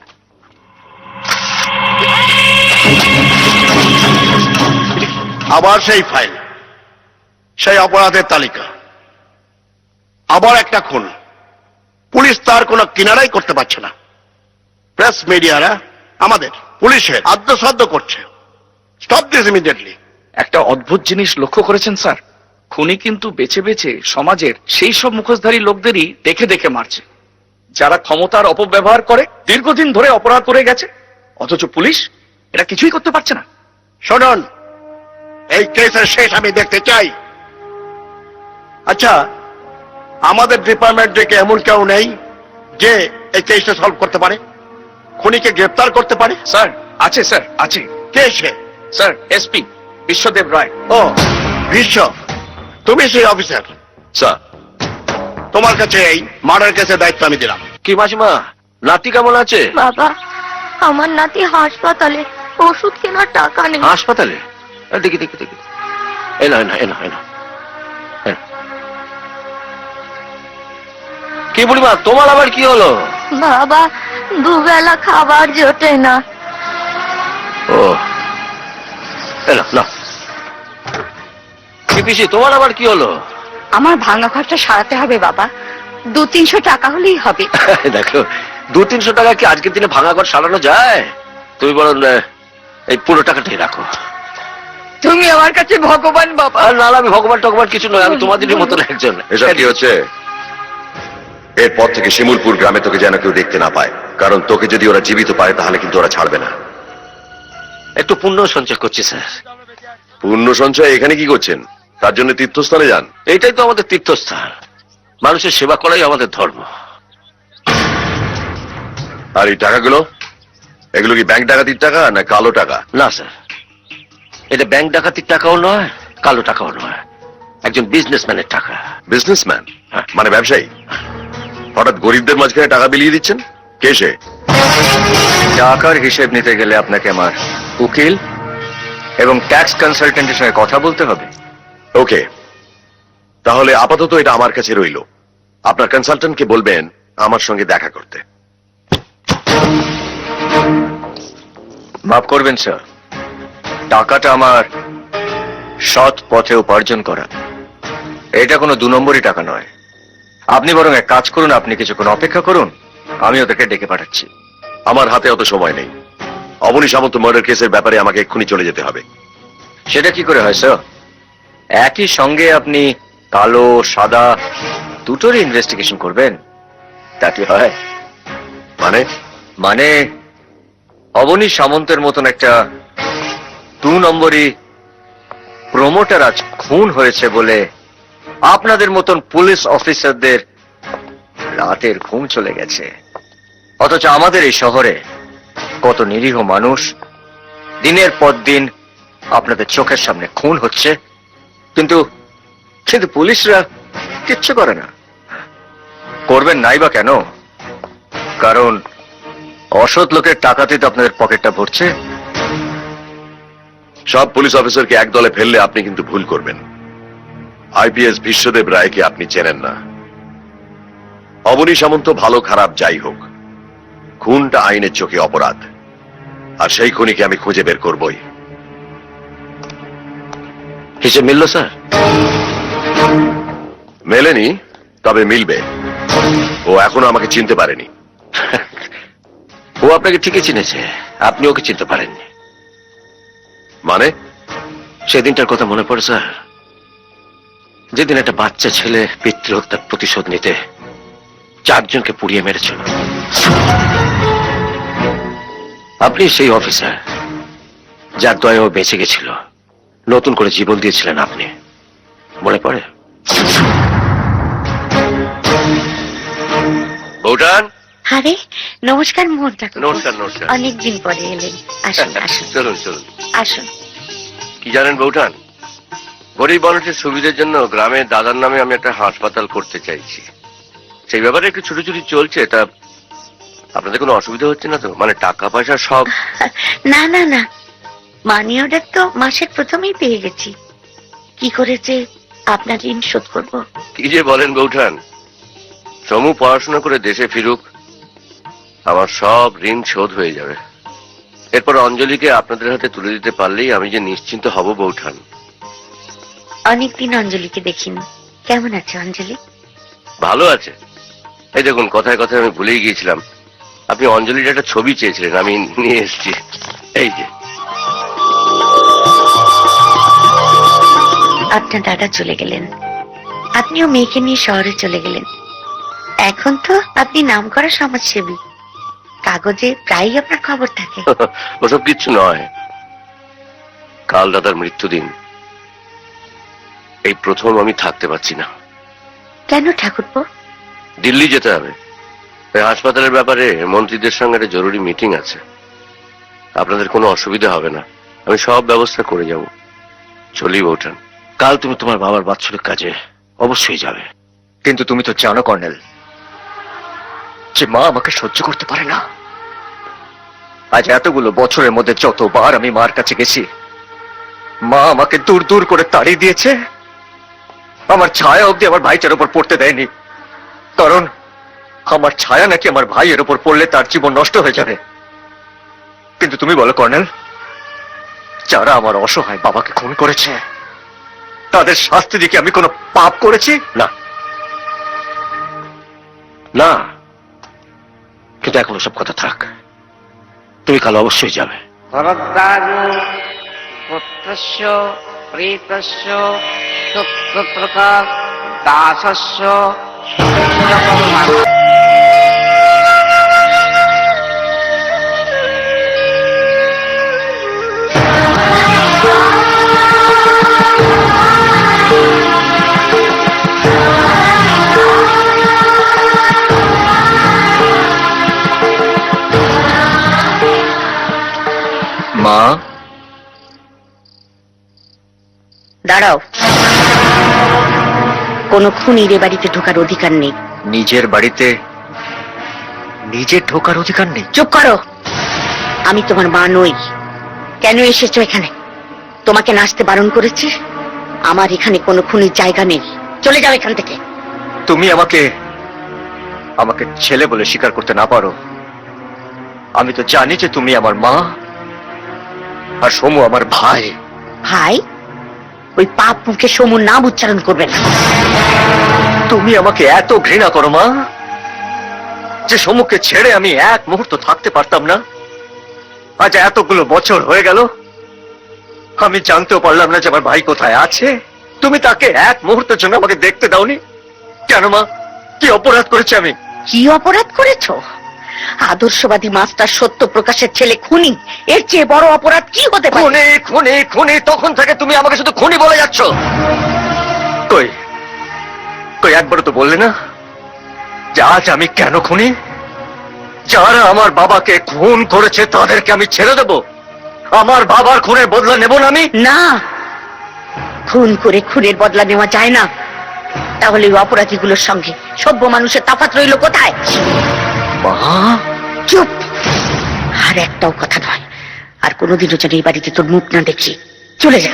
আবার সেই ফাইল, সেই অপরাধের তালিকা, আবার একটা খুন। পুলিশ তার কোনো কিনারাই করতে পারছে না। প্রেস মিডিয়ারা আমাদের পুলিশের আদ্যসাধ্য করছে। Stop this immediately. একটা অদ্ভুত জিনিস লক্ষ্য করেছেন স্যার? খুনি কিন্তু বেছে বেছে সমাজের সেই সব মুখোশধারী লোকদেরই দেখে দেখে মারছে, যারা ক্ষমতার অপব্যবহার করে দীর্ঘদিন ধরে অপরাধ করে গেছে, অথচ পুলিশ এটা কিছুই করতে পারছে না। শুনুন, এই কেসের শেষ আমি দেখতে চাই। আচ্ছা, আমাদের ডিপার্টমেন্ট থেকে এমন কেউ নেই যে এই কেসটা সলভ করতে পারে, খুনিকে গ্রেফতার করতে পারে? স্যার আছে, স্যার আছে। কে সে? স্যার এসপি বিশ্বদেব রায়। ও বিশ্ব, তুমি সেই অফিসার। স্যার। তোমার কাছে এই মার্ডার কেসের দায়িত্ব আমি দিলাম। কি মাসিমা, নাতি কেমন আছে? বাবা, আমার নাতি হাসপাতালে, ওষুধ কেনার টাকা নেই। হাসপাতালে? দেখি দেখি দেখি, এনা এনা এনা এনা। কি বুড়িমা, তোমার আবার কি হলো? বাবা, দুবেলা খাবার জোটে না। ও এনা না। কি পিসি, তোমার আবার কি হলো? আমার ভাঙা ঘরটা সারাতে হবে বাবা, 200-300 টাকা হলেই হবে। দেখো, 200-300 টাকা কি আজকের দিনে ভাঙা ঘর সারানো যায়? তুমি বরং এই পুরো টাকাটাই রাখো। তুমি আমার কাছে ভগবান বাবা। আর না, আমি ভগবান টগবান কিছু নয়, আমি তোমাদেরই মতন একজন। এসব কি হচ্ছে? এরপর থেকে শিমুলপুর গ্রামে তোকে যেন কেউ দেখতে না পায়। কারণ তোকে যদি ওরা জীবিত পায় তাহলে কিন্তু ওরা ছাড়বে না। একটু পুণ্য সঞ্চয় করছি স্যার। পুণ্য সঞ্চয় এখানে কি করছেন? তার জন্য তীর্থস্থানে যান। এইটাই তো আমাদের তীর্থস্থান, মানুষের সেবা করাই আমাদের ধর্ম। আর এই টাকাগুলো, এগুলো কি ব্যাংক ডাকাতির টাকা না কালো টাকা? না স্যার, এটা ব্যাংক ডাকাতির টাকাও নয়, কালো টাকাও নয়, একজন বিজনেসম্যানের টাকা। বিজনেসম্যান মানে ব্যবসায়ী? হঠাৎ গরিবদের মাঝখানে টাকা বিলিয়ে দিচ্ছেন, কে সে? টাকার হিসেব নিতে গেলে আপনাকে আমার উকিল এবং ট্যাক্স কনসালটেন্টের সঙ্গে কথা বলতে হবে। ওকে, তাহলে আপাতত এটা আমার কাছে রইল। আপনার কনসালটেন্টকে বলবেন আমার সঙ্গে দেখা করতে। মাফ করবেন স্যার, টাকাটা আমার সৎ পথে উপার্জন করা, এটা কোনো 2 নম্বরই টাকা নয়। আপনি বরং এক কাজ করুন, আপনি কিছুক্ষণ অপেক্ষা করুন, আমি ওদেরকে ডেকে পাঠাচ্ছি। আমার হাতে অত সময় নেই। অবনী সামন্ত মার্ডার কেসের ব্যাপারে আমাকে এক্ষুনি চলে যেতে হবে। সেটা কি করে হয় স্যার? একই সঙ্গে আপনি কালো সাদা দুটোরই ইনভেস্টিগেশন করবেন, তা কি হয়? মানে অবনী সামন্তের মতন একটা 2 নম্বরই প্রমোটার আজ খুন হয়েছে বলে আপনাদের মতন পুলিশ অফিসারদের রাতের ঘুম চলে গেছে, অথচ আমাদের এই শহরে কত নিরীহ মানুষ দিনের পর দিন আপনাদের চোখের সামনে খুন হচ্ছে, কিন্তু কিন্তু পুলিশরা কিচ্ছু করে না। করবেন নাই বা কেন? কারণ অসৎ লোকের টাকাতে তো আপনাদের পকেটটা ভরছে। সব পুলিশ অফিসারকে এক দলে ফেললে আপনি কিন্তু ভুল করবেন। আইপিএস বিশ্বদেব রায়কে আপনি চেনেন না। অবনী সামন্ত ভালো খারাপ যাই হোক, খুনটা আইনের চোখে অপরাধ, আর সেই খুনিকে আমি খুঁজে বের করবই। হিসেব মিলল স্যার? মেলেনি, তবে মিলবে। ও এখনো আমাকে চিনতে পারেনি। ও আপনাকে ঠিকই চিনেছে, আপনি ওকে চিনতে পারেননি। মানে? সেদিনটার কথা মনে পড়ে স্যার, যেদিন একটা বাচ্চা ছেলে পিতৃহত্যার প্রতিশোধ নিতে 4 জনকে পুড়িয়ে মেরেছিল। আপনি সেই অফিসার যার দয়ে ও বেঁচে গেছিল, নতুন করে জীবন দিয়েছিলেন আপনি, মনে পড়ে? ভুটান, আরে নমস্কার মোহনদা। নমস্কার, নমস্কার। অনেকদিন পরে এলেন, আসুন আসুন চলুন চলুন। আসুন। কি জানেন বৌঠান, গরিব মানুষের সুবিধার জন্য গ্রামে দাদার নামে আমি একটা হাসপাতাল করতে চাইছি। সেই ব্যাপারে একটু ছুটোছুটি চলছে, তা আপনাদের কোনো অসুবিধা হচ্ছে না তো? মানে টাকা পয়সা সব? না না না, মানি অর্ডার তো মাসের প্রথমেই পেয়ে গেছি। কি করে যে আপনার ঋণ শোধ করবো? কি যে বলেন বৌঠান, সমু পড়াশোনা করে দেশে ফিরুক, আমার সব ঋণ শোধ হয়ে যাবে। এরপর অঞ্জলিকে আপনাদের হাতে তুলে দিতে পারলেই আমি যে নিশ্চিন্ত হব বৌঠান। অনেকদিন অঞ্জলিকে দেখিনি, কেমন আছে অঞ্জলি? ভালো আছে। এই দেখুন, কথায় কথায় আমি ভুলেই গিয়েছিলাম, আপনি অঞ্জলির একটা ছবি চেয়েছিলেন, আমি নিয়ে এসেছি, এই যে। আপনার দাদা চলে গেলেন, আপনিও মেয়েকে নিয়ে শহরে চলে গেলেন। এখন তো আপনি নামকরা সমাজসেবী, কাগজে প্রায়ই আপনার খবর থাকে। ওসব কিচ্ছু নয়। কাল দাদার মৃত্যুদিন, এই প্রথম আমি থাকতে পারছি না। কেন ঠাকুরপো? দিল্লি যেতে হবে। এই হাসপাতালের ব্যাপারে মন্ত্রীদের সঙ্গে একটা জরুরি মিটিং আছে। আপনাদের কোনো অসুবিধা হবে না, আমি সব ব্যবস্থা করে যাব। চলি বৌঠান। কাল তুমি তোমার বাবার বাৎসরিক কাজে অবশ্যই যাবে, কিন্তু তুমি তো জানো কর্নেল, যে মা আমাকে সহ্য করতে পারে না। আজ এতগুলো বছরের মধ্যে যতবার আমি মার কাছে গেছি, মা আমাকে দূর দূর করে তাড়িয়ে দিয়েছে। আমার ছায়া অবধি আমার ভাইটার উপর পড়তে দেয়নি, কারণ আমার ছায়া নাকি আমার ভাইয়ের উপর পড়লে তার জীবন নষ্ট হয়ে যাবে। কিন্তু তুমি বলো কর্নেল, যারা আমার অসহায় বাবাকে খুন করেছে, তাদের শাস্তি দিকে আমি কোনো পাপ করেছি? না না, কিন্তু এখন সব কথা থাক, তুমি কাল অবশ্যই যাবে। ভরদ্বাজো পুত্রস্য প্রেতস্য সত্যপ্রকাশ দাসস্য দাঁড়াও, কোনো খুনির এ বাড়িতে ঢোকার অধিকার নেই। নিজের বাড়িতে নিজের ঢোকার অধিকার নেই? চুপ করো, আমি তোমার মা নই। কেন এসেছো এখানে? তোমাকে নাচতে বারণ করেছি? আমার এখানে কোনো খুনির জায়গা নেই, চলে যাও এখান থেকে। তুমি আমাকে ছেলে বলে স্বীকার করতে না পারো? আমি তো জানি যে তুমি আমার মা আর সমু আমার ভাই। ভাই? ওই পাপ মুখে সমুর নাম উচ্চারণ করবে না। তুমি আমাকে এত ঘৃণা করো মা, যে সমুকে ছেড়ে আমি এক মুহূর্ত থাকতে পারতাম না? আজ এতগুলো বছর হয়ে গেল, আমি জানতেও পারলাম না যে আমার ভাই কোথায় আছে। তুমি তাকে এক মুহূর্তের জন্য আমাকে দেখতে দাওনি কেন মা? কি অপরাধ করেছি আমি? কি অপরাধ করেছো? আদর্শবাদী মাস্টার সত্য প্রকাশের ছেলে খুনি, এর চেয়ে বড় অপরাধ কি হতে পারে? খুনি খুনি খুনি, তখন থেকে তুমি আমাকে শুধু খুনি বলে যাচ্ছ। কই কই একবার তো বললে না যে আজ আমি কেন খুনি? যারা আমার বাবাকে খুন করেছে তাদেরকে আমি ছেড়ে দেব? আমার বাবার খুনের বদলা নেব না আমি? না, খুন করে খুনের বদলা নেওয়া যায় না। তাহলে ওই অপরাধীগুলোর সঙ্গে সভ্য মানুষের তফাৎ রইল কোথায়? মা, চুপ! আর একটাও কথা নয়, আর কোনোদিনও যেন এই বাড়িতে তোর মুখ না দেখি। চলে যা।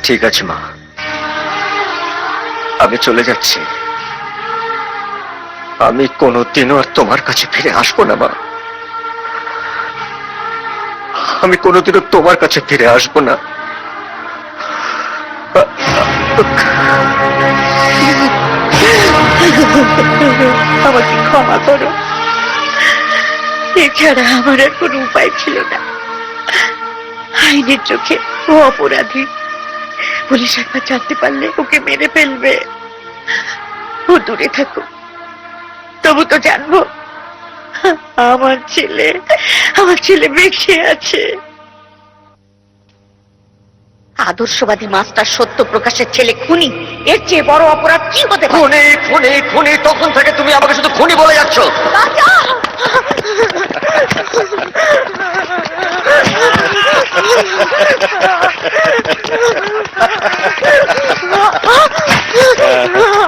ঠিক আছে মা, আমি চলে যাচ্ছি। আমি কোনোদিনও আর তোমার কাছে ফিরে আসবো না মা। আমি কোনোদিনও তোমার কাছে ফিরে আসবো না। আমাকে ক্ষমা করো, এছাড়া আমার আর কোনো উপায় ছিল না। আইনের চোখে ও অপরাধী। পুলিশ একবার জানতে পারলে ওকে মেরে ফেলবে। ও দূরে থাকো, তবু তো জানবো আমার ছেলে বেঁচে আছে। আদর্শবাদী মাস্টার সত্য প্রকাশের ছেলে খুনি, এর চেয়ে বড় অপরাধ কি হতে পারে? খুনি খুনি খুনি, তখন থেকে তুমি আমাকে শুধু খুনি বলে যাচ্ছ।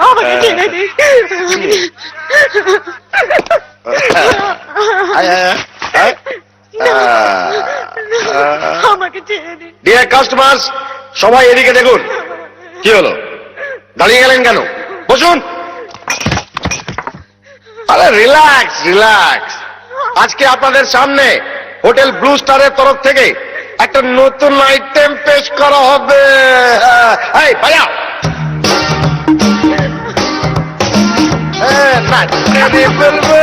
আমাকে ছেড়ে দিন। আমাকে ছেড়ে দিন। ডিয়ার কাস্টমার্স, সবাই এদিকে দেখুন। কি হলো, দাঁড়িয়ে গেলেন কেন? বসুন। আরে রিল্যাক্স রিল্যাক্স। আজকে আপনাদের সামনে হোটেল ব্লু স্টারের তরফ থেকে একটা নতুন আইটেম পেশ করা হবে। এই ভাইয়া, নাচতে বলবে,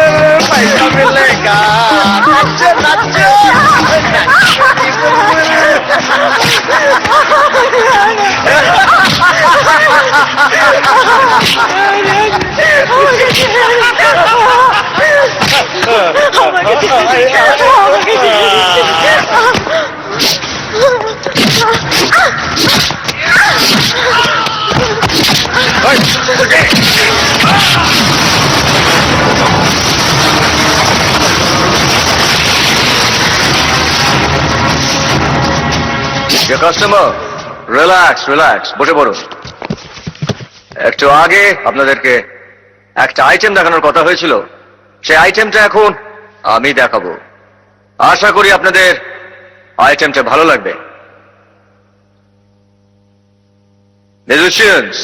পয়সা মিলেগা। নাচছে নাচছে, কাস্টমার, রিল্যাক্স রিল্যাক্স, বসে পড়ো। একটু আগে আপনাদেরকে একটা আইটেম দেখানোর কথা হয়েছিল, সেই আইটেমটা এখন আমি দেখাবো। আশা করি আপনাদের আইটেমটা ভালো লাগবে। মিউজিশিয়ানস,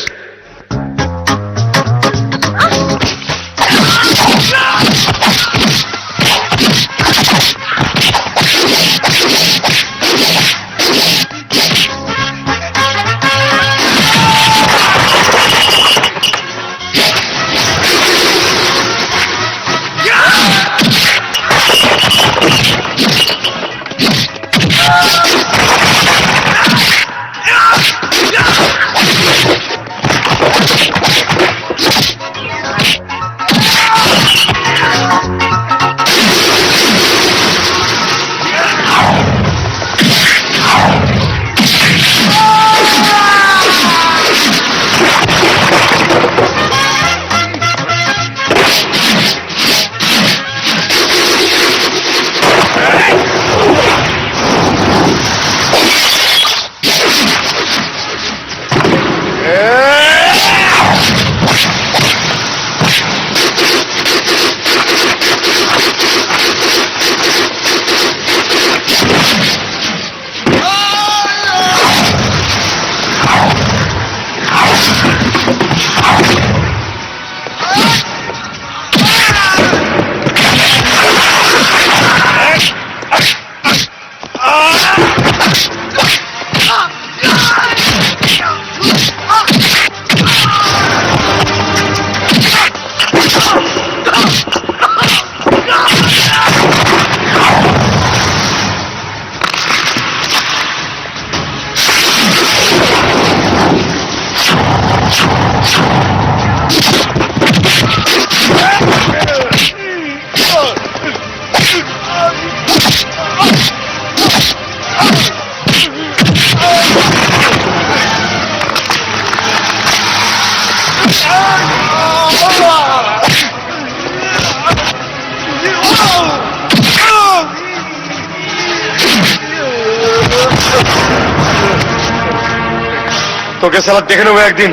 তোকে সালা দেখে নেবো একদিন।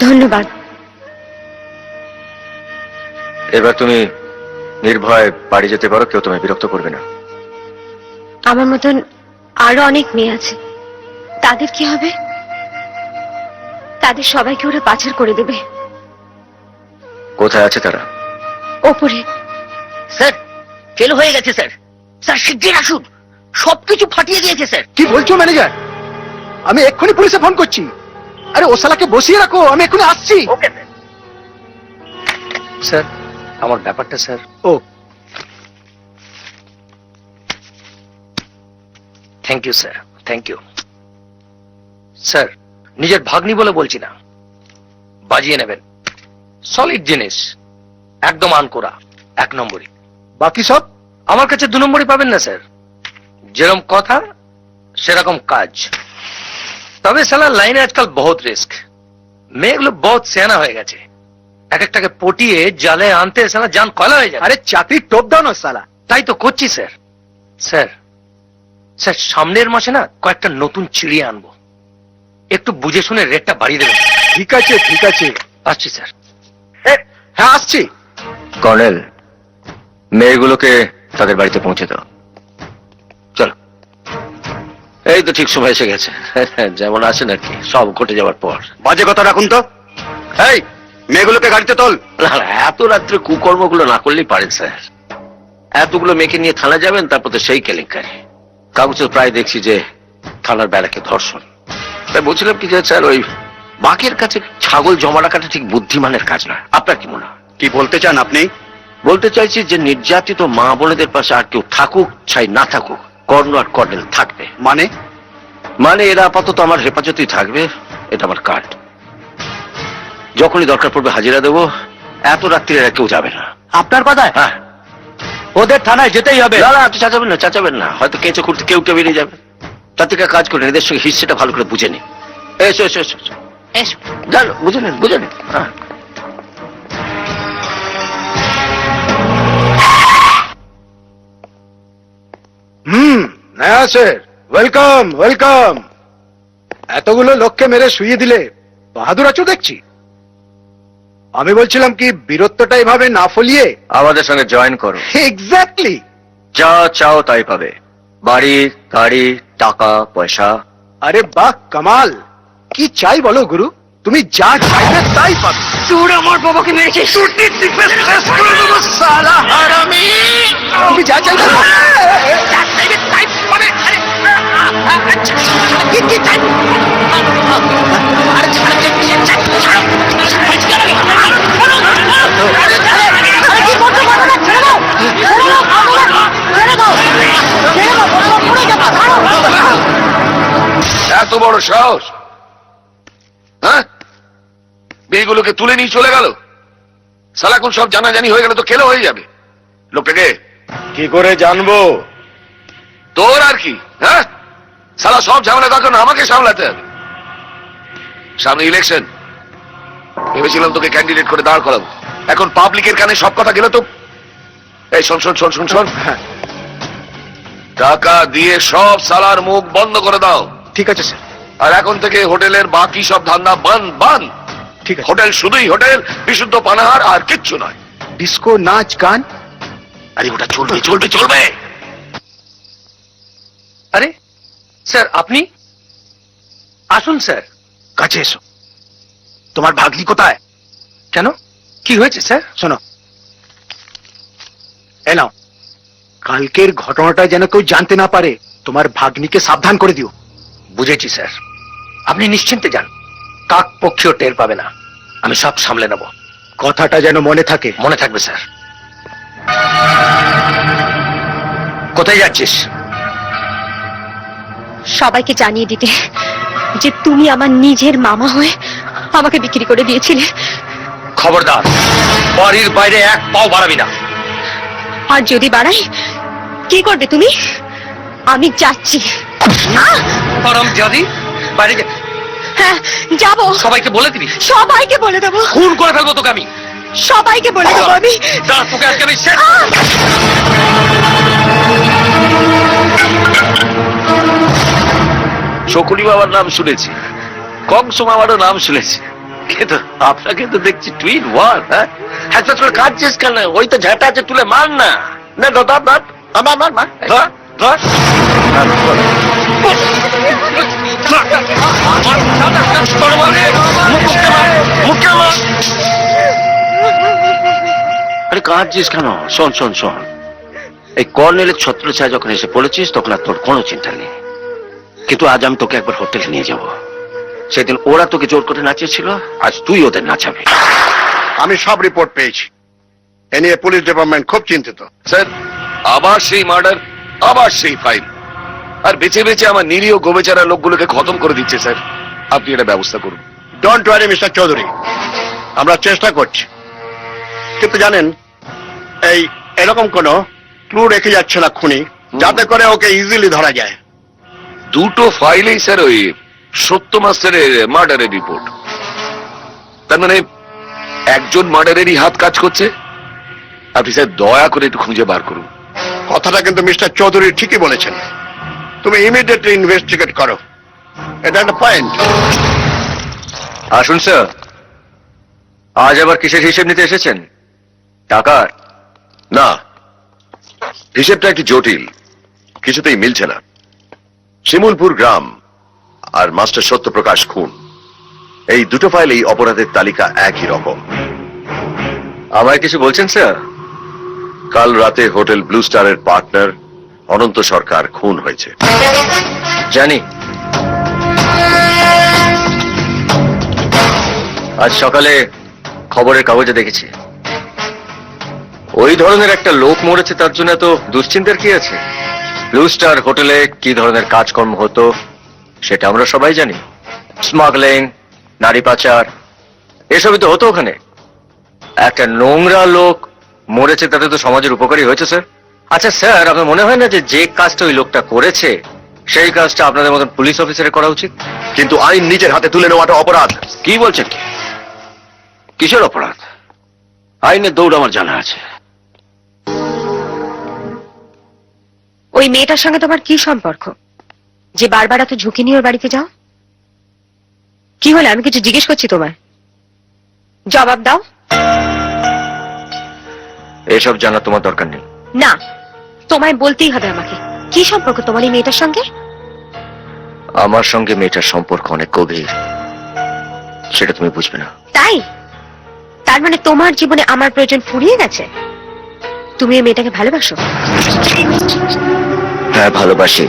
ধন্যবাদ। এবার তুমি নির্ভয় বাড়ি যেতে পারো, কেউ তোমায় বিরক্ত করবে না। আমার মতন আরো অনেক মেয়ে আছে, তাদের কি হবে? তাদের সবাইকে ওরা পাচার করে দেবে। কোথায় আছে তারা? ওপরে। স্যার ফেল হয়ে গেছে স্যার। স্যার শিগগির আসুন, সবকিছু ফাটিয়ে দিয়েছে স্যার। কি বলছো ম্যানেজার? আমি এক্ষুনি পুলিশে ফোন করছি। আরে ও শালাকে বসিয়ে রাখো, আমি এক্ষুনি আসছি। Okay sir. স্যার আমার ব্যাপারটা স্যার। ও thank you sir, thank you sir. নিজের ভাগ্নি বলে বলছি না, বাজিয়ে নেবেন। সলিড জিনিস, একদম আনকোরা, 1 নম্বরই। বাকি সব আমার কাছে 2 নম্বরই পাবেন না স্যার। যেরকম কথা সেরকম কাজ। তবে সালা লাইনে আজকাল বহুত রিস্ক। মেয়েগুলো বহুত সেনা হয়ে গেছে, এক একটাকে পটিয়ে জালে আনতে সালা জান কয়লা হয়ে যায়। আরে চাকরি টপ ডাউন সালা। তাই তো করছি স্যার। স্যার স্যার সামনের মাসে না কয়েকটা নতুন চিড়িয়া আনবো, একটু বুঝে শুনে রেটটা বাড়িয়ে দেবেন। ঠিক আছে ঠিক আছে, আসছি স্যার। হ্যাঁ আসছি। কর্নেল, মেয়েগুলোকে তাদের বাড়িতে পৌঁছে দাও। চলো। এই তো ঠিক সময় এসে গেছে। যেমন আসে নাকি, সব ঘটে যাওয়ার পর। বাজে কথা রাখুন তো। এই মেয়েগুলোকে গাড়িতে তোল। না, না, এত রাত্রে কুকর্মগুলো না করলেই পারেন স্যার। এতগুলো মেয়েকে নিয়ে থানা যাবেন, তারপর তো সেই কেলেঙ্কারি। কাগজে প্রায় দেখছি যে থানার বেড়াকে ধর্ষণ। তাই বলছিলাম কি যে স্যার, ওই বাঘের কাছে ছাগল জমা রাখাটা ঠিক বুদ্ধিমানের কাজ না। আপনার কি মনে হয়? কি বলতে চান আপনি? বলতে চাইছি যে নির্যাতিত মা বোনেদের পাশে আর কেউ থাকুক চাই না থাকুক, কর্ণ আর কর্নেল থাকবে। মানে এরা আপাতত আমার হেফাজতেই থাকবে, এটা আমার কার্ড। যখনই দরকার পড়বে হাজিরা দেবো। এত রাত্রি এরা কেউ যাবে না। আপনার কথায় হ্যাঁ, ওদের থানায় যেতেই হবে। না না, আপনি চাচাবেন না। হয়তো কেঁচো খুঁড়তে কেউ বেরিয়ে যাবে। তার থেকে কাজ করে এদের সঙ্গে হিস্ট্রিটা ভালো করে বুঝে নিন। এসো এসো এসো এসো। এসো। জানো, বুঝে নিন বুঝে নিন। হ্যাঁ। নয়া স্যার, ওয়েলকাম ওয়েলকাম। এতগুলো লোককে মেরে শুইয়ে দিলে বাহাদুর আছো দেখছি। আমি বলছিলাম কি, বীরত্বটা এভাবে না ফলিয়ে আমাদের সঙ্গে জয়েন করো। এক্স্যাক্টলি যা চাও তাই পাবে। বাড়ি, গাড়ি, টাকা পয়সা। আরে বাহ, কামাল। কি চাই বলো গুরু, তুমি যা চাইবে তাই পাবে। তোর আমার বাবাকে মেরেছিস। তুমি যা চাইবে এত বড় সাহস! হ্যাঁ, মেয়েগুলোকে তুলে নিয়ে চলে গেল। সালাকুন সব জানাজানি হয়ে গেল তো খেলো হয়ে যাবে। লোকটাকে কি করে জানবো? তোর আর কি? হ্যাঁ, সালা সব ঝামেলা তখন আমাকে সামলাতে হবে। সামনে ইলেকশন, ভেবেছিলাম তোকে ক্যান্ডিডেট করে দাঁড় করাবো। এখন পাবলিকের কানে সব কথা গেল তো। এই শোন শোন শোন শোন শোন, টাকা দিয়ে সব সালার মুখ বন্ধ করে দাও। ঠিক আছে স্যার। আর এখন থেকে হোটেলের বাকি সব ধান্দা বন্ধ বন্ধ। ঠিক আছে। হোটেল শুধুই হোটেল, বিশুদ্ধ পানাহার আর কিচ্ছু নয়। ডিস্কো, নাচ, গান। আরে ওটা চলবে চলবে চলবে। আরে স্যার, আপনি আসুন স্যার। কাছে এসো। তোমার ভাগ্নি কোথায়? কেন, কি হয়েছে স্যার? শোনো, এ নাও, কালকের ঘটনাটা যেন কেউ জানতে না পারে, তোমার ভাগ্নিকে সাবধান করে দিও। বুঝেছি স্যার, আপনি নিশ্চিন্তে যান। কাক পক্ষীও টের পাবে না, আমি সব সামলে নেব। কথাটা যেন মনে থাকে। মনে থাকবে স্যার। কোথায় যাচ্ছিস? সবাইকে জানিয়ে দিতে যে তুমি আমার নিজের মামা হয়ে আমাকে বিক্রি করে দিয়েছিলে। খবরদার, বাড়ির বাইরে এক পাও বাড়াবি না। আর যদি বাড়াই, কি করবে তুমি? আমি যাচ্ছি। পরম জাদি, বাইরে যা। হ্যাঁ যাবো। সবাইকে বলে দিবি? সবাইকে বলে দেবো। খুন করে ফেলবো তোকে আমি। সবাইকে বলে দেবো আমি। দাঁড়া, তোকে আজকে আমি শেষ। শকুনি বাবার নাম শুনেছি, কংস মামারও নাম শুনেছি, কিন্তু আপনাকে তো দেখছি টুইন ওয়ান। হ্যাঁ, একটা তোর কাঁদছিস কেন? ওই তো ঝাঁটা আছে, তুলে মার না। না ধর মার মার মার মার ধর ধর। আরে কাঁদছিস কেন? শোন শোন শোন, এই কর্নেলের ছত্রছায়া যখন এসে পড়েছিস তখন আর তোর কোনো চিন্তা নেই, কিন্তু আজ আমি তোকে একবার হোটেলে নিয়ে যাব। সেদিন ওরা তোকে জোর করে নাচিয়েছিল, আজ তুই ওদের নাচাবি। আমি সব রিপোর্ট পেয়েছি, এ নিয়ে পুলিশ ডিপার্টমেন্ট খুব চিন্তিত। স্যার, আবার সেই মার্ডার, আবার সেই ফাইল, আর বেঁচে বেঁচে আমার নিরীহ গোবেচারা লোকগুলোকে খতম করে দিচ্ছে। স্যার, আপনি এটা ব্যবস্থা করুন। ডোন্ট ওয়ারি মিস্টার চৌধুরী, আমরা চেষ্টা করছি, কিন্তু জানেন এই এরকম কোন ক্লু রেখে যাচ্ছে না খুনি, যাতে করে ওকে ইজিলি ধরা যায়। দুটো ফাইলেই স্যার ওই সত্য মাস্টারের মার্ডারের রিপোর্ট। তার মানে একজন মার্ডারেরই হাত কাজ করছে। আপনি স্যার দয়া করে একটু খুঁজে বার করুন। কথাটা কিন্তু মিস্টার চৌধুরী ঠিকই বলেছেন, তুমি ইমিডিয়েটলি ইনভেস্টিগেট করো, এটা একটা পয়েন্ট। আসুন স্যার, আজ আবার কিসের হিসেব নিতে এসেছেন? টাকার? না, হিসেবটা একটু জটিল, কিছুতেই মিলছে না। শিমুলপুর গ্রাম আর মাস্টার সত্যপ্রকাশ খুন, এই দুটো ফাইলেই অপরাধের তালিকা একই রকম। আমায় কিছু বলছেন স্যার? কাল রাতে হোটেল ব্লু স্টারের পার্টনার অনন্ত সরকার খুন হয়েছে। জানি, আজ সকালে খবরের কাগজে দেখেছি। ওই ধরনের একটা লোক মরেছে, তার জন্য এত দুশ্চিন্তার কি আছে? ব্লু স্টার হোটেলে কি ধরনের কাজকর্ম হতো সেটা আমরা সবাই জানি। স্মাগলিং, নারী পাচার, এসবই তো হতো ওখানে। একটা নোংরা লোক মরেছে, তাতে তো সমাজের উপকারী হয়েছে স্যার। আচ্ছা স্যার, আপনার মনে হয় না যে যে কাজটা ওই লোকটা করেছে সেই কাজটা আপনাদের মতন পুলিশ অফিসারের করা উচিত? কিন্তু আইন নিজের হাতে তুলে নেওয়াটা অপরাধ। কি বলছেন? কি কিসের অপরাধ? আইনের দৌড় আমার জানা আছে। ওই মেয়েটার সঙ্গে তোমার কি সম্পর্ক যে বারবার এত ঝুঁকি নিয়ে ওর বাড়িতে যাও? কি হলো? আমি কিছু জিজ্ঞেস করছি তোমায়, জবাব দাও। এসব জানা তোমার দরকার নেই। না, তোমায় বলতেই হবে আমাকে, কি সম্পর্ক তোমার এই মেয়েটার সঙ্গে? আমার সঙ্গে মেয়েটার সম্পর্ক অনেক গভীর, সেটা তুমি বুঝবে না। তাই? তার মানে তোমার জীবনে আমার প্রয়োজন ফুরিয়ে গেছে? তুমি এই মেয়েটাকে ভালোবাসো? হ্যাঁ, ভালোবাসি,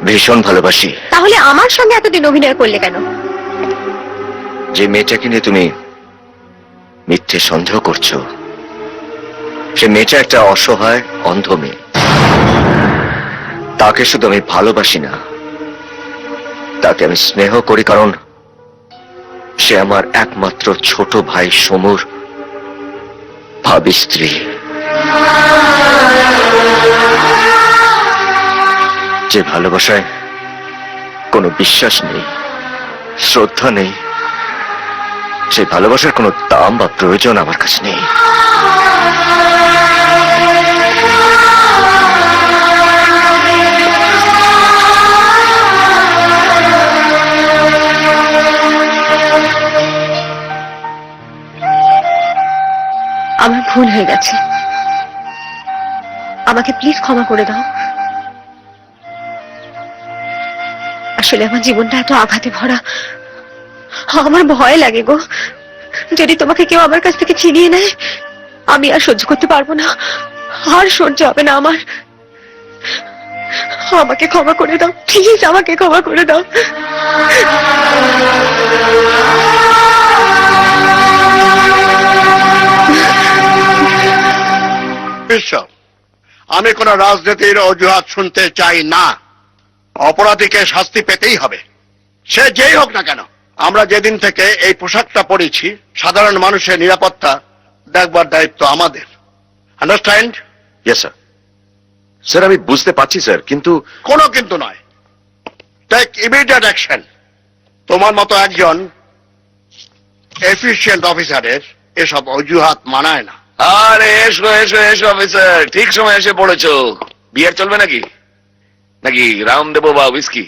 ভীষণ ভালোবাসি। তাহলে আমার সঙ্গে এতদিন অভিনয় করলে কেন? যে মেয়েটাকে নিয়ে তুমি মিথ্যে সন্দেহ করছো, সে মেয়েটা একটা অসহায় অন্ধ মেয়ে। তাকে শুধু আমি ভালোবাসি না, তাকে আমি স্নেহ করি, কারণ সে আমার একমাত্র ছোট ভাই সমুর ভাবী স্ত্রী। যে ভালোবাসায় কোনো বিশ্বাস নেই, শ্রদ্ধা নেই, সেই ভালোবাসার কোনো দাম বা প্রয়োজন আমার কাছে নেই। আমার ভুল হয়ে গেছে, আমাকে প্লিজ ক্ষমা করে দাও। আসলে আমার জীবনটা এত আঘাতে ভরা, আমার ভয় লাগে গো। যদি তোমাকে কেউ আমার কাছ থেকে ছিনিয়ে নেয়, আমি আর সহ্য করতে পারবো না, আর সহ্য হবে না আমার। আমাকে ক্ষমা করে দাও প্লিজ, আমাকে ক্ষমা করে দাও। বিশ্ব, আমি কোন রাজনীতির অজুহাত শুনতে চাই না। অপরাধীকে শাস্তি পেতেই হবে, সে যেই হোক না কেন। আমরা যেদিন থেকে এই পোশাকটা পরেছি, সাধারণ মানুষের নিরাপত্তা দেখবার দায়িত্ব আমাদের। আন্ডারস্ট্যান্ড? Yes sir. স্যার, আমি বুঝতে পারছি স্যার, কিন্তু কোনো কিন্তু নয়। Take immediate action. তোমার মতো একজন এফিশিয়েন্ট অফিসারের এসব অজুহাত মানায় না। আরে এসো এসো এসো অফিসার, ঠিক সময় এসে পড়েছো। বিয়ার চলবে নাকি নাকি রামদেব বা উইস্কি?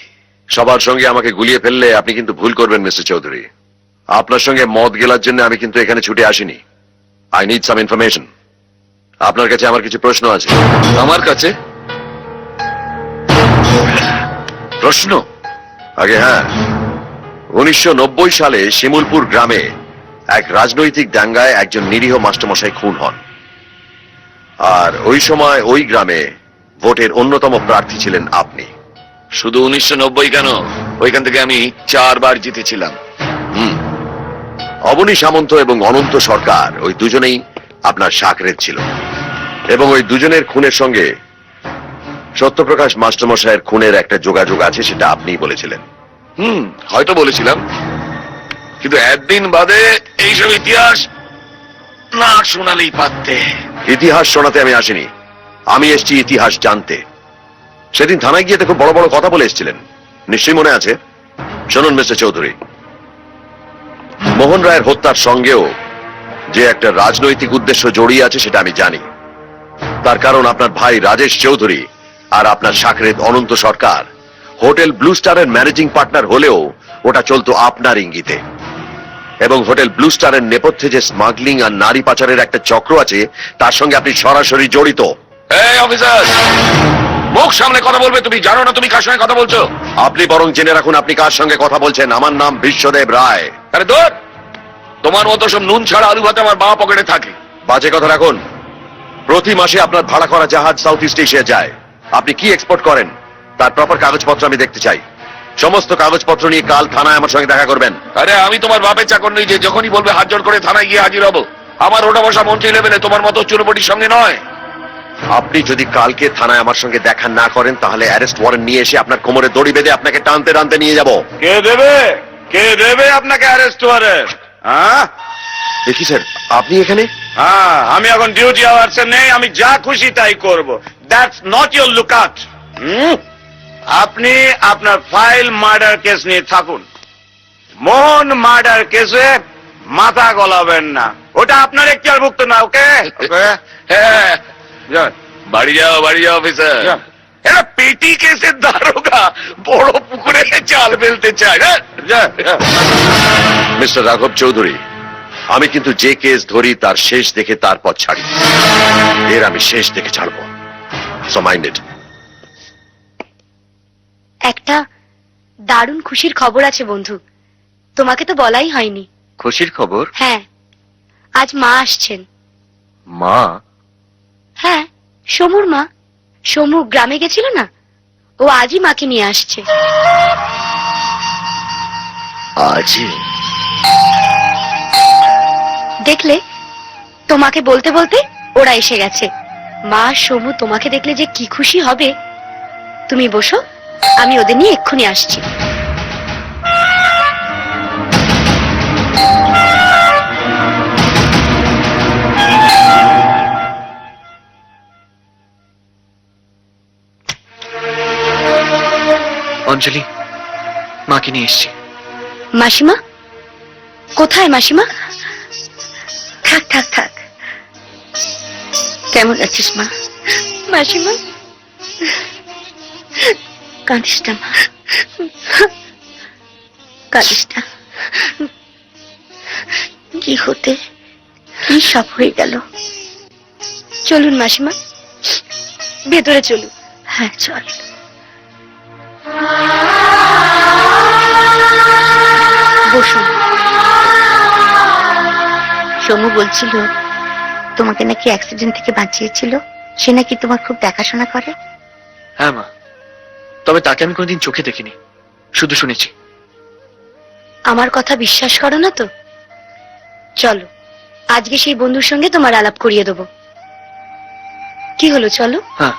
সবার সঙ্গে আমাকে গুলিয়ে ফেললে আপনি কিন্তু ভুল করবেন মিস্টার চৌধুরী। আপনার সঙ্গে মদ গেলার জন্য আমি কিন্তু এখানে ছুটে আসিনি। I need some information. আপনার কাছে আমার কিছু প্রশ্ন আছে। আমার কাছে প্রশ্ন? আগে হ্যাঁ, 1990 সালে শিমুলপুর গ্রামে এক রাজনৈতিক দাঙ্গায় একজন নিরীহ মাস্টারমশাই খুন হন। আর ওই সময় ওই গ্রামে ভোটের অন্যতম প্রার্থী ছিলেন আপনি। শুধু 1990 কেন, ওইখান থেকে আমি 4 বার জিতেছিলাম। অবনী সামন্ত এবং অনন্ত সরকার ওই দুজনেই আপনার সাকরেত ছিল, এবং ওই দুজনের খুনের সঙ্গে সত্যপ্রকাশ মাস্টারমশাইয়ের খুনের একটা যোগাযোগ আছে, সেটা আপনিই বলেছিলেন। হয়তো বলেছিলাম, কিন্তু একদিন বাদে এইসব ইতিহাস না শোনালেই পারতে। ইতিহাস শোনাতে আমি আসিনি, আমি এসেছি ইতিহাস জানতে। সেদিন থানায় গিয়ে তো খুব বড় বড় কথা বলে এসেছিলেন, নিশ্চয়ই মনে আছে। শুনুন মিস্টার চৌধুরী, মোহন রায়ের হত্যার সঙ্গেও যে একটা রাজনৈতিক উদ্দেশ্য জড়িয়ে আছে সেটা আমি জানি। তার কারণ আপনার ভাই রাজেশ চৌধুরী আর আপনার সাকরেত অনন্ত সরকার হোটেল ব্লু স্টারের ম্যানেজিং পার্টনার হলেও ওটা চলতো আপনার ইঙ্গিতে। এবং হোটেল ব্লু স্টারের নেপথ্যে যে স্মাগলিং আর নারী পাচারের একটা চক্র আছে, তার সঙ্গে আপনি সরাসরি জড়িত। এই অফিসার, মুখ সামনে কথা বলবে। তুমি জানো না তুমি কার সঙ্গে কথা বলছো? আপনি বরং জেনে রাখুন আপনি কার সঙ্গে কথা বলছেন। আমার নাম বিশ্বদেব রায়। আরে দূর, তোমার মতো সব নুন ছাড়া আলু ভাতে আমার বাঁ পকেটে থাকে। বাজে কথা রাখুন। প্রতি মাসে আপনার ভাড়া করা জাহাজ সাউথ ইস্ট এশিয়া যায়। আপনি কি এক্সপোর্ট করেন তার প্রপার কাগজপত্র আমি দেখতে চাই। সমস্ত কাগজপত্র নিয়ে কাল থানায় আমার সঙ্গে দেখা করবেন। আরে আমি তোমার বাপের চাকর নই যে যখনই বলবে হাত জোড় করে থানায় গিয়ে হাজির হবো। আমার ওটা বসা মন্ত্রী লেভেলে, তোমার মতো চুরোপটির সঙ্গে নয়। আপনি যদি কালকে থানায় আমার সঙ্গে দেখা না করেন তাহলে অ্যারেস্ট ওয়ারেন্ট নিয়ে এসে আপনার কোমরে দড়ি বেঁধে আপনাকে টানতে টানতে নিয়ে যাব। কে দেবে আপনাকে অ্যারেস্ট ওয়ারেন্ট? হ্যাঁ দেখি স্যার, আপনি এখানে? হ্যাঁ, আমি এখন ডিউটি আওয়ার্সে নেই, আমি যা খুশি তাই করব। That's not your lookout. আপনি আপনার ফাইল মার্ডার কেস নিয়ে থাকুন। মোহন মার্ডার কেসে মাথা গলাবেন না, ওটা আপনার এখতিয়ারভুক্ত না। ওকে? হ্যাঁ, বাড়ি যাও অফিসার। এরা পেটি কেসের দারোগা বড় পুকুরে চাল ফেলতে চায়। মিস্টার রাঘব চৌধুরী, আমি কিন্তু যে কেস ধরি তার শেষ দেখে তারপর ছাড়ি। এর আমি শেষ দেখে ছাড়বো। So minded. একটা দারুণ খুশির খবর আছে বন্ধু, তোমাকে তো বলাই হয়নি। খুশির খবর? হ্যাঁ, আজ মা আসছেন। মা? হ্যাঁ, সমুর মা। সমু গ্রামে গেছিল না, ও আজই মাকে নিয়ে আসছে। আজই? দেখলে, তোমাকে বলতে বলতে ওরা এসে গেছে। মা সমু তোমাকে দেখলে যে কি খুশি হবে। তুমি বসো, আমি ওদের নিয়ে এক্ষুনি আসছি। অঞ্জলি, মাকে নিয়ে এসছি। মাসিমা? কোথায় মাসিমা? থাক থাক থাক। কেমন আছিস মা? মাসিমা, কাঁদিস না মা, কাঁদিস না। কি হতে কি সব হয়ে গেল। চলুন মাসিমা, ভেতরে চলুন। হ্যাঁ চল। বসুন। সমু বলছিল তোমাকে নাকি অ্যাক্সিডেন্ট থেকে বাঁচিয়েছিল, সে নাকি তোমার খুব দেখাশোনা করে। হ্যাঁ মা, তবে তাকে আমি কোনোদিন চোখে দেখিনি, শুধু শুনেছি। আমার কথা বিশ্বাস করো না তো? চলো, আজকে সেই বন্ধুর সঙ্গে তোমার আলাপ করিয়ে দেবো। কি হলো, চলো। হ্যাঁ।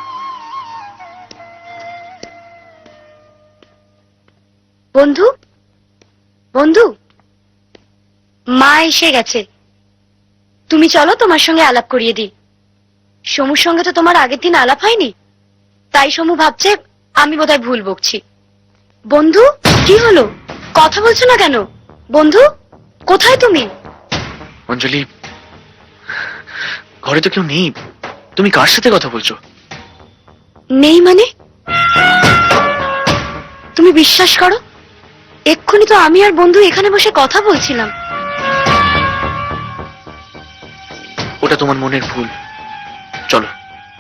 বন্ধু, বন্ধু, মা এসে গেছে। তুমি চলো, তোমার সঙ্গে আলাপ করিয়ে দিই। সমুর সঙ্গে তো তোমার আগের দিন আলাপ হয়নি, তাই সমু ভাবছে আমি বোধহয় ভুল বকছি। বন্ধু, কি হলো, কথা বলছো না কেন? বন্ধু, কোথায় তুমি? অঞ্জলি, ঘরে তো কেউ নেই। তুমি কার সাথে কথা বলছো? নেই মানে? তুমি বিশ্বাস করো, এক্ষুনি তো আমি আর বন্ধু এখানে বসে কথা বলছিলাম। ওটা তোমার মনের ভুল। চলো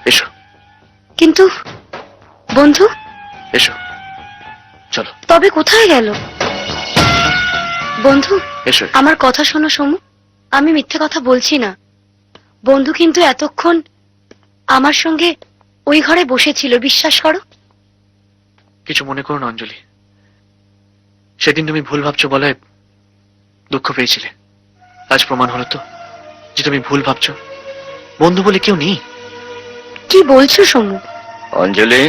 এসো কিন্তু বন্ধু, এসো, চলো তবে কোথায় গেল বন্ধু? এসো। আমার কথা শোনো সমু, আমি মিথ্যে কথা বলছি না। বন্ধু কিন্তু এতক্ষণ আমার সঙ্গে ওই ঘরে বসেছিল, বিশ্বাস করো। কিছু মনে করো না অঞ্জলি, সেদিন তুমি ভুল ভাবছো বলে দুঃখ পেয়েছিলে। আজ প্রমাণ হলো তো যে তুমি ভুল ভাবছো। বন্ধু বলে কেউ নেই। কি বলছো সমু? অঞ্জলি,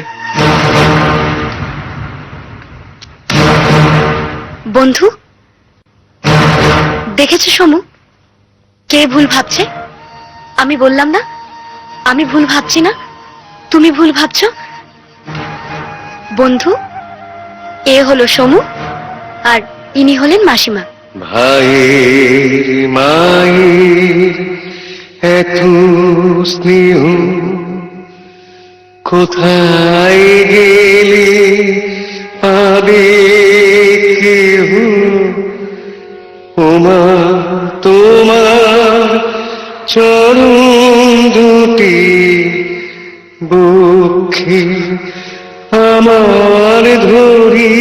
বন্ধু, দেখেছো সমু, কে ভুল ভাবছে? আমি বললাম না আমি ভুল ভাবছি না, তুমি ভুল ভাবছো। বন্ধু, এ হলো সমু আর ইনি হলেন মাসিমা। ভাইয়ের মায়ের এত স্নেহ কোথায় গেলে পাবে কেহ, ওমা তোমার চরণ দুটি বক্ষে আমার ধরি,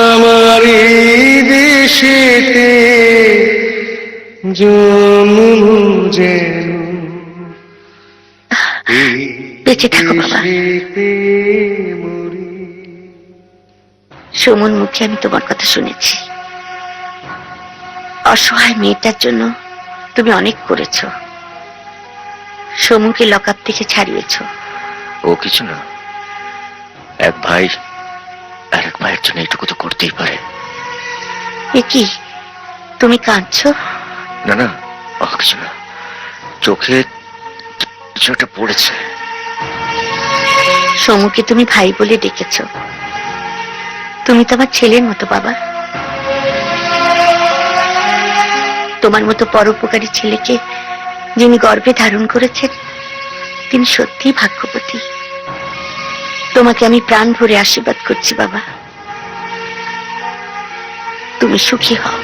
আমার এই দেশেতে জন্ম যেন বেঁচে থাকো বাবা। দেশেতে মরি। সুমন মুখে আমি তোমার কথা শুনেছি। অসহায় মেয়েটার জন্য তুমি অনেক করেছো। সমুকে লকআপ থেকে ছাড়িয়েছো। ও কিছু না, এক ভাই আর এক ভাইয়ের জন্য এটুকু তো করতেই পারে। এ কি, তুমি কাঁদছো? না না, ও কিছু না, চোখে কিছু একটা পড়েছে। সমুকে তুমি ভাই বলে ডেকেছো। তুমি তো আমার ছেলের মতো বাবা। তোমার মতো পরোপকারী ছেলেকে যিনি গর্ভে ধারণ করেছেন তিনি সত্যিই ভাগ্যবতী। তোমাকে আমি প্রাণ ভরে আশীর্বাদ করছি বাবা, তুমি সুখী হও।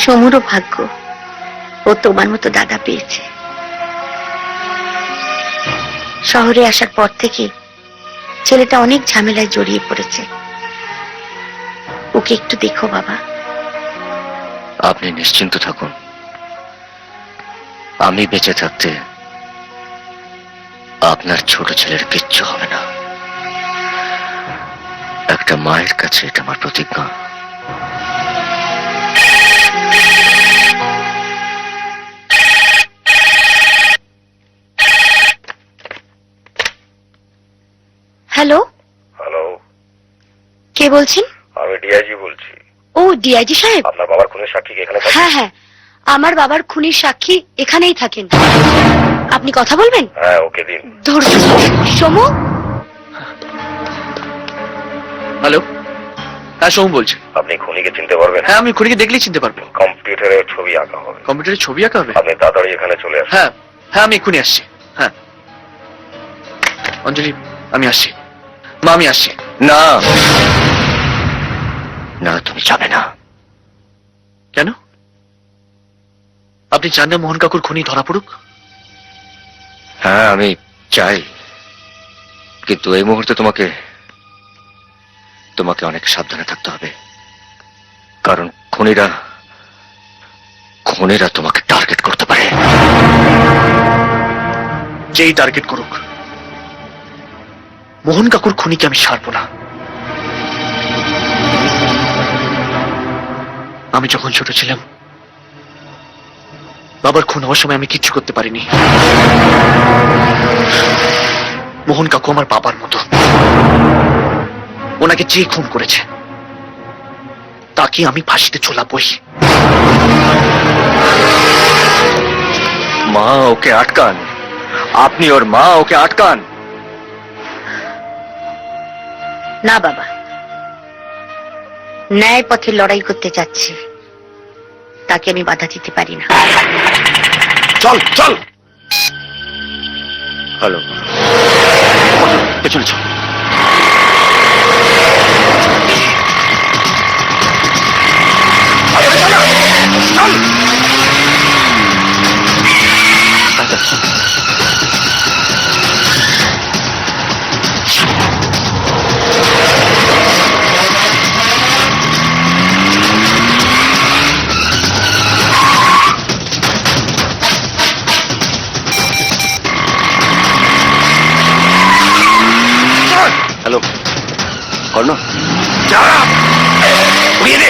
সমুরও ভাগ্য, ও তোমার মতো দাদা পেয়েছে। শহরে আসার পর থেকে ছেলেটা অনেক ঝামেলায় জড়িয়ে পড়েছে। ওকে একটু দেখো বাবা। আপনি নিশ্চিন্ত থাকুন, আমি বেঁচে থাকতে আপনার ছোট ছেলের কিচ্ছু হবে না। একটা মায়ের কাছে এটা আমার প্রতিজ্ঞা। হ্যালো, হ্যালো, কে বলছেন? আমি ডিআইজি বলছি। ও ডিআইজি সাহেব। আপনার বাবার খুনের সাক্ষী এখানে হ্যাঁ হ্যাঁ, আমার বাবার খুনির সাক্ষী এখানেই থাকেন। আপনি কথা বলবেন? হ্যাঁ, ওকে দিন। ধরুন সমু। হ্যালো, হ্যাঁ সোম বলছি। আপনি খুনিকে চিনতে পারবেন? হ্যাঁ, আমি খুনিকে দেখলেই চিনতে পারবো। কম্পিউটারে ছবি আঁকা হবে। কম্পিউটারে ছবি আঁকা হবে? আপনি তাড়াতাড়ি এখানে চলে আসুন। হ্যাঁ হ্যাঁ, আমি এক্ষুনি আসছি। হ্যাঁ অঞ্জলি, আমি আসছি। মা, আমি আসছি। না না, তুমি যাবে না। কেন? আপনি চান না মোহন কাকুর খুনি ধরা পড়ুক? হ্যাঁ, আমি চাই, কিন্তু এই মুহূর্তে তোমাকে অনেক সাবধানে থাকতে হবে, কারণ খুনিরা তোমাকে টার্গেট করতে পারে। যেই টার্গেট করুক, মোহন কাকুর খুনিকে আমি ছাড়বো না। আমি যখন ছোট ছিলাম, বাবার খুন হওয়ার সময় আমি কিচ্ছু করতে পারিনি। মোহন কাকু আমার বাবার মতো। ওনাকে যে খুন করেছে তাকে আমি ফাঁসিতে ঝোলাবই। মা ওকে আটকান, আপনি ওর মা, ওকে আটকান। না বাবা, ন্যায় পথে লড়াই করতে যাচ্ছে, তাকে আমি বাধা দিতে পারি না। চল চল। হ্যালো, পেছনে চল। হ্যালো কর্ণ, উড়িয়ে দে।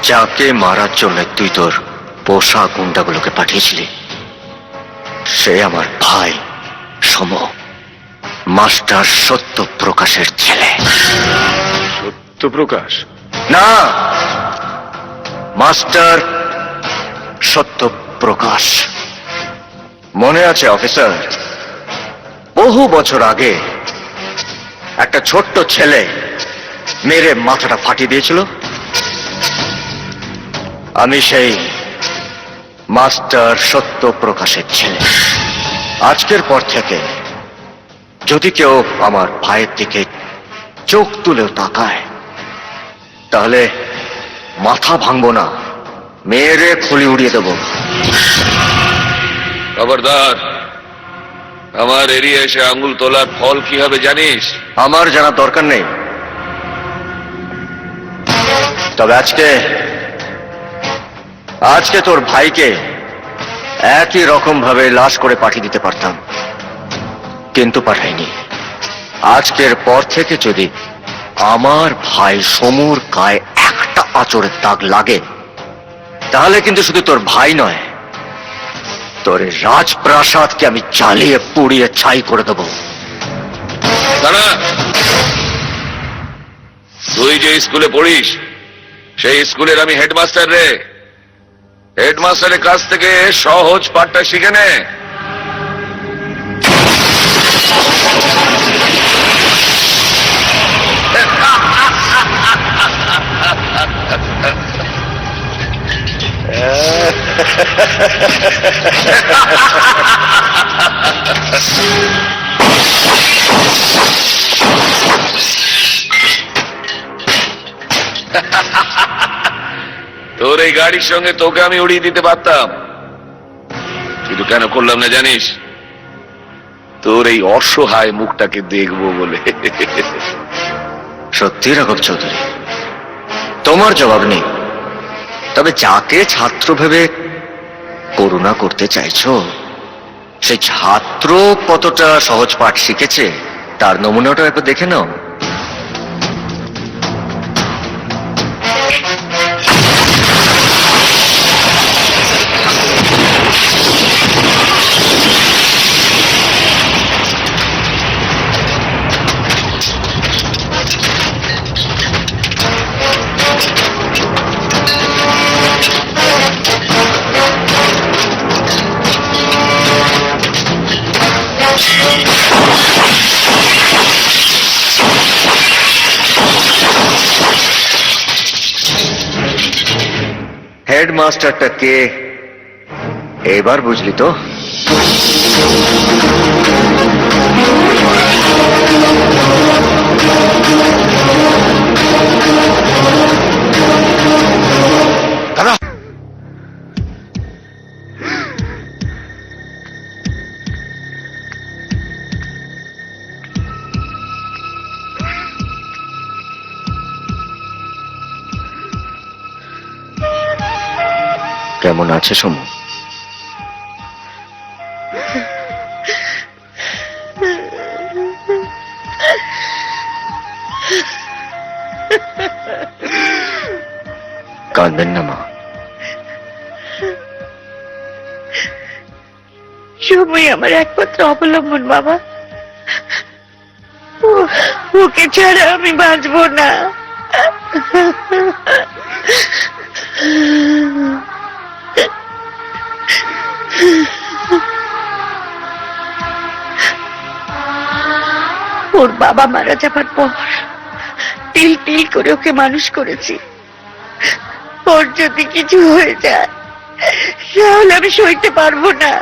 যাকে মারার জন্য তুই তোর পোষা গুন্ডাগুলোকে পাঠিয়েছিলি সে আমার ভাই সম, মাস্টার সত্যপ্রকাশের ছেলে। সত্যপ্রকাশ? না, মাস্টার সত্যপ্রকাশ। মনে আছে অফিসার, বহু বছর আগে একটা ছোট্ট ছেলে মেরে মাথাটা ফাটিয়ে দিয়েছিল? আমি সেই মাস্টার সত্য প্রকাশের ছেলে। আজকের পর থেকে যদি কেউ আমার ভাইয়ের দিকে চোখ তুলেও তাকায় তাহলে মাথা ভাঙবো না, মেরে খুলি উড়িয়ে দেবো। খবরদার, আমার এরিয়া এসে আঙ্গুল তোলার ফল কি হবে জানিস? আমার জানার দরকার নেই, তবে আজকে তোর ভাইকে একই রকম ভাবে লাশ করে পাঠিয়ে দিতে পারতাম, কিন্তু পাঠাইনি। আজকের পর থেকে যদি আমার ভাই সমুর গায়ে একটা আঁচড়ের দাগ লাগে তাহলে কিন্তু শুধু তোর ভাই নয়, তোর এই রাজপ্রাসাদকে আমি জ্বালিয়ে পুড়িয়ে ছাই করে দেবো। দাঁড়া, তুই যে স্কুলে পড়িস সেই স্কুলের আমি হেডমাস্টার রে। হেডমাস্টারের কাছ থেকে সহজ পাঠটা শিখে নে। তোর এই গাড়ির সঙ্গে তোকে আমি উড়িয়ে দিতে পারতাম, কিন্তু কেন করলাম না জানিস? তোর এই অসহায় মুখটাকে দেখবো বলে। সত্যি রাঘব চৌধুরী, তোমার জবাব নেই, তবে যাকে ছাত্র ভেবে করুণা করতে চাইছো সেই ছাত্র কতটা সহজ পাঠ শিখেছে তার নমুনাটা একবার দেখে নাও। হেডমাস্টারটা কে এবার বুঝলি তো? দাদা, কেমন আছে সমু? কাঁদবেন না মা। সময় আমার একমাত্র অবলম্বন বাবা, ওকে ছাড়া আমি বাঁচবো না। ওর বাবা মারা যাবার পর তিল তিল করে ওকে মানুষ করেছি। ওর যদি কিছু হয়ে যায় তাহলে আমি সইতে পারবো না।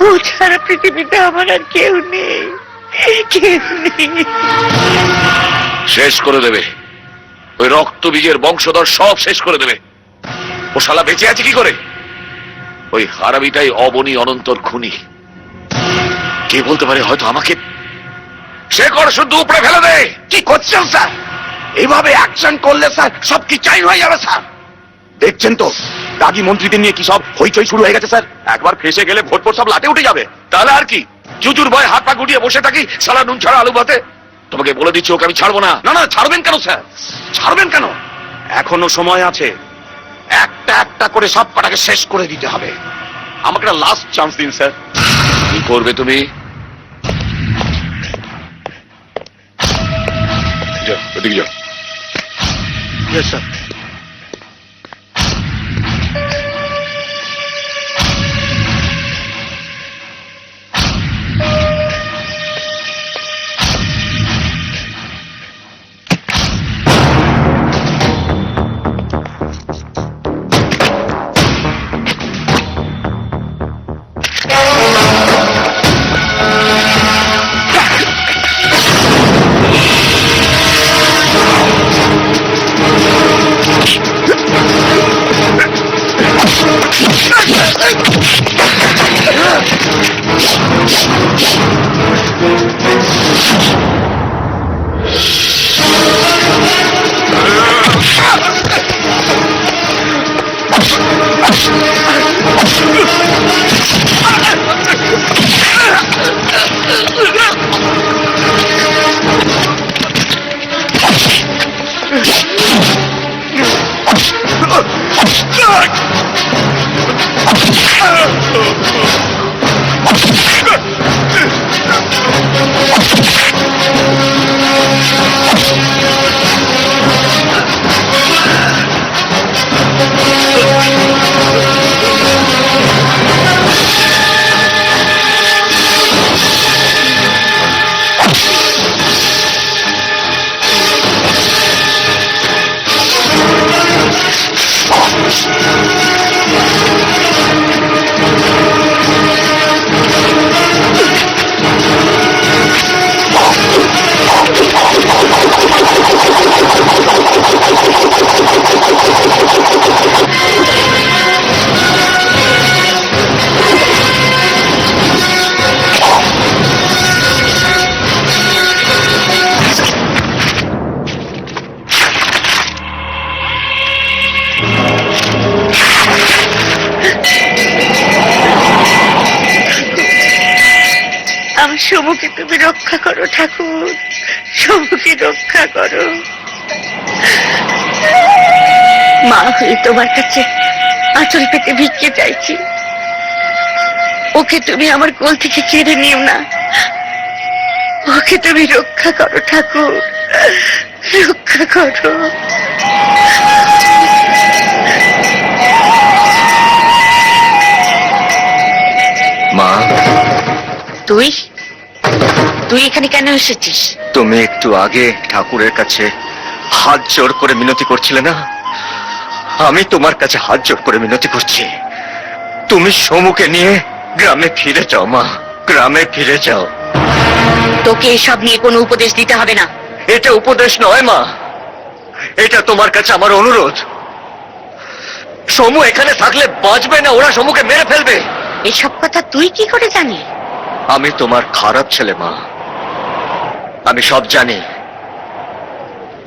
ও ছাড়া পৃথিবীতে আমার আর কেউ নেই, কেউ নেই। শেষ করে দেবে, ওই রক্ত বীজের বংশধর সব শেষ করে দেবে। ও শালা বেঁচে আছে কি করে? ওই হারামিটাই অবনী অনন্তর খুনি। কে বলতে পারে, হয়তো আমাকে। সে কর শুদ্ধ উপরে ফেলে দে। কি করছেন স্যার? এইভাবে অ্যাকশন করলে স্যার সব কি চাই হয়ে যাবে স্যার। দেখছেন তো দাগি মন্ত্রীদের নিয়ে কি সব হইচই শুরু হয়ে গেছে স্যার। একবার ফেসে গেলে ভোটপোট সব লাটে উঠে যাবে। তাহলে আর কি, জুজুর ভয় হাত পা গুটিয়ে বসে থাকি সালা নুন ছাড়া আলু ভাতে? তোমাকে বলে দিচ্ছি ওকে আমি ছাড়বো না। না না, ছাড়বেন কেন স্যার? ছাড়বেন কেন? এখনো সময় আছে। একটা একটা করে সব কটাকে শেষ করে দিতে হবে। আমাকে একটা লাস্ট চান্স দিন স্যার। কি করবে তুমি? যাও, ওদিকে যাও। স্যার। আমার সমুকে তুমি রক্ষা করো ঠাকুর, সমুকে রক্ষা করো। মা হয়ে তোমার কাছে আঁচল পেতে ভিক্ষে চাইছি, ওকে তুমি আমার কোল থেকে কেড়ে নিও না, ওকে তুমি রক্ষা করো ঠাকুর, রক্ষা করো। মা, তুই তুই এখানে কেন এসেছিস? তুমি একটু আগে ঠাকুরের কাছে হাত জোড় করে মিনতি করছিলে না? আমি তোমার কাছে হাত জোড় করে মিনতি করছি, তুমি সমুকে নিয়ে গ্রামে ফিরে যাও মা, গ্রামে ফিরে যাও। তোকে এসব নিয়ে কোনো উপদেশ দিতে হবে না। এটা উপদেশ নয় মা, এটা তোমার কাছে আমার অনুরোধ। সমু এখানে থাকলে বাঁচবে না, ওরা সমুকে মেরে ফেলবে। এসব কথা তুই কি করে জানিস? আমি তোমার খারাপ ছেলে মা, আমি সব জানি।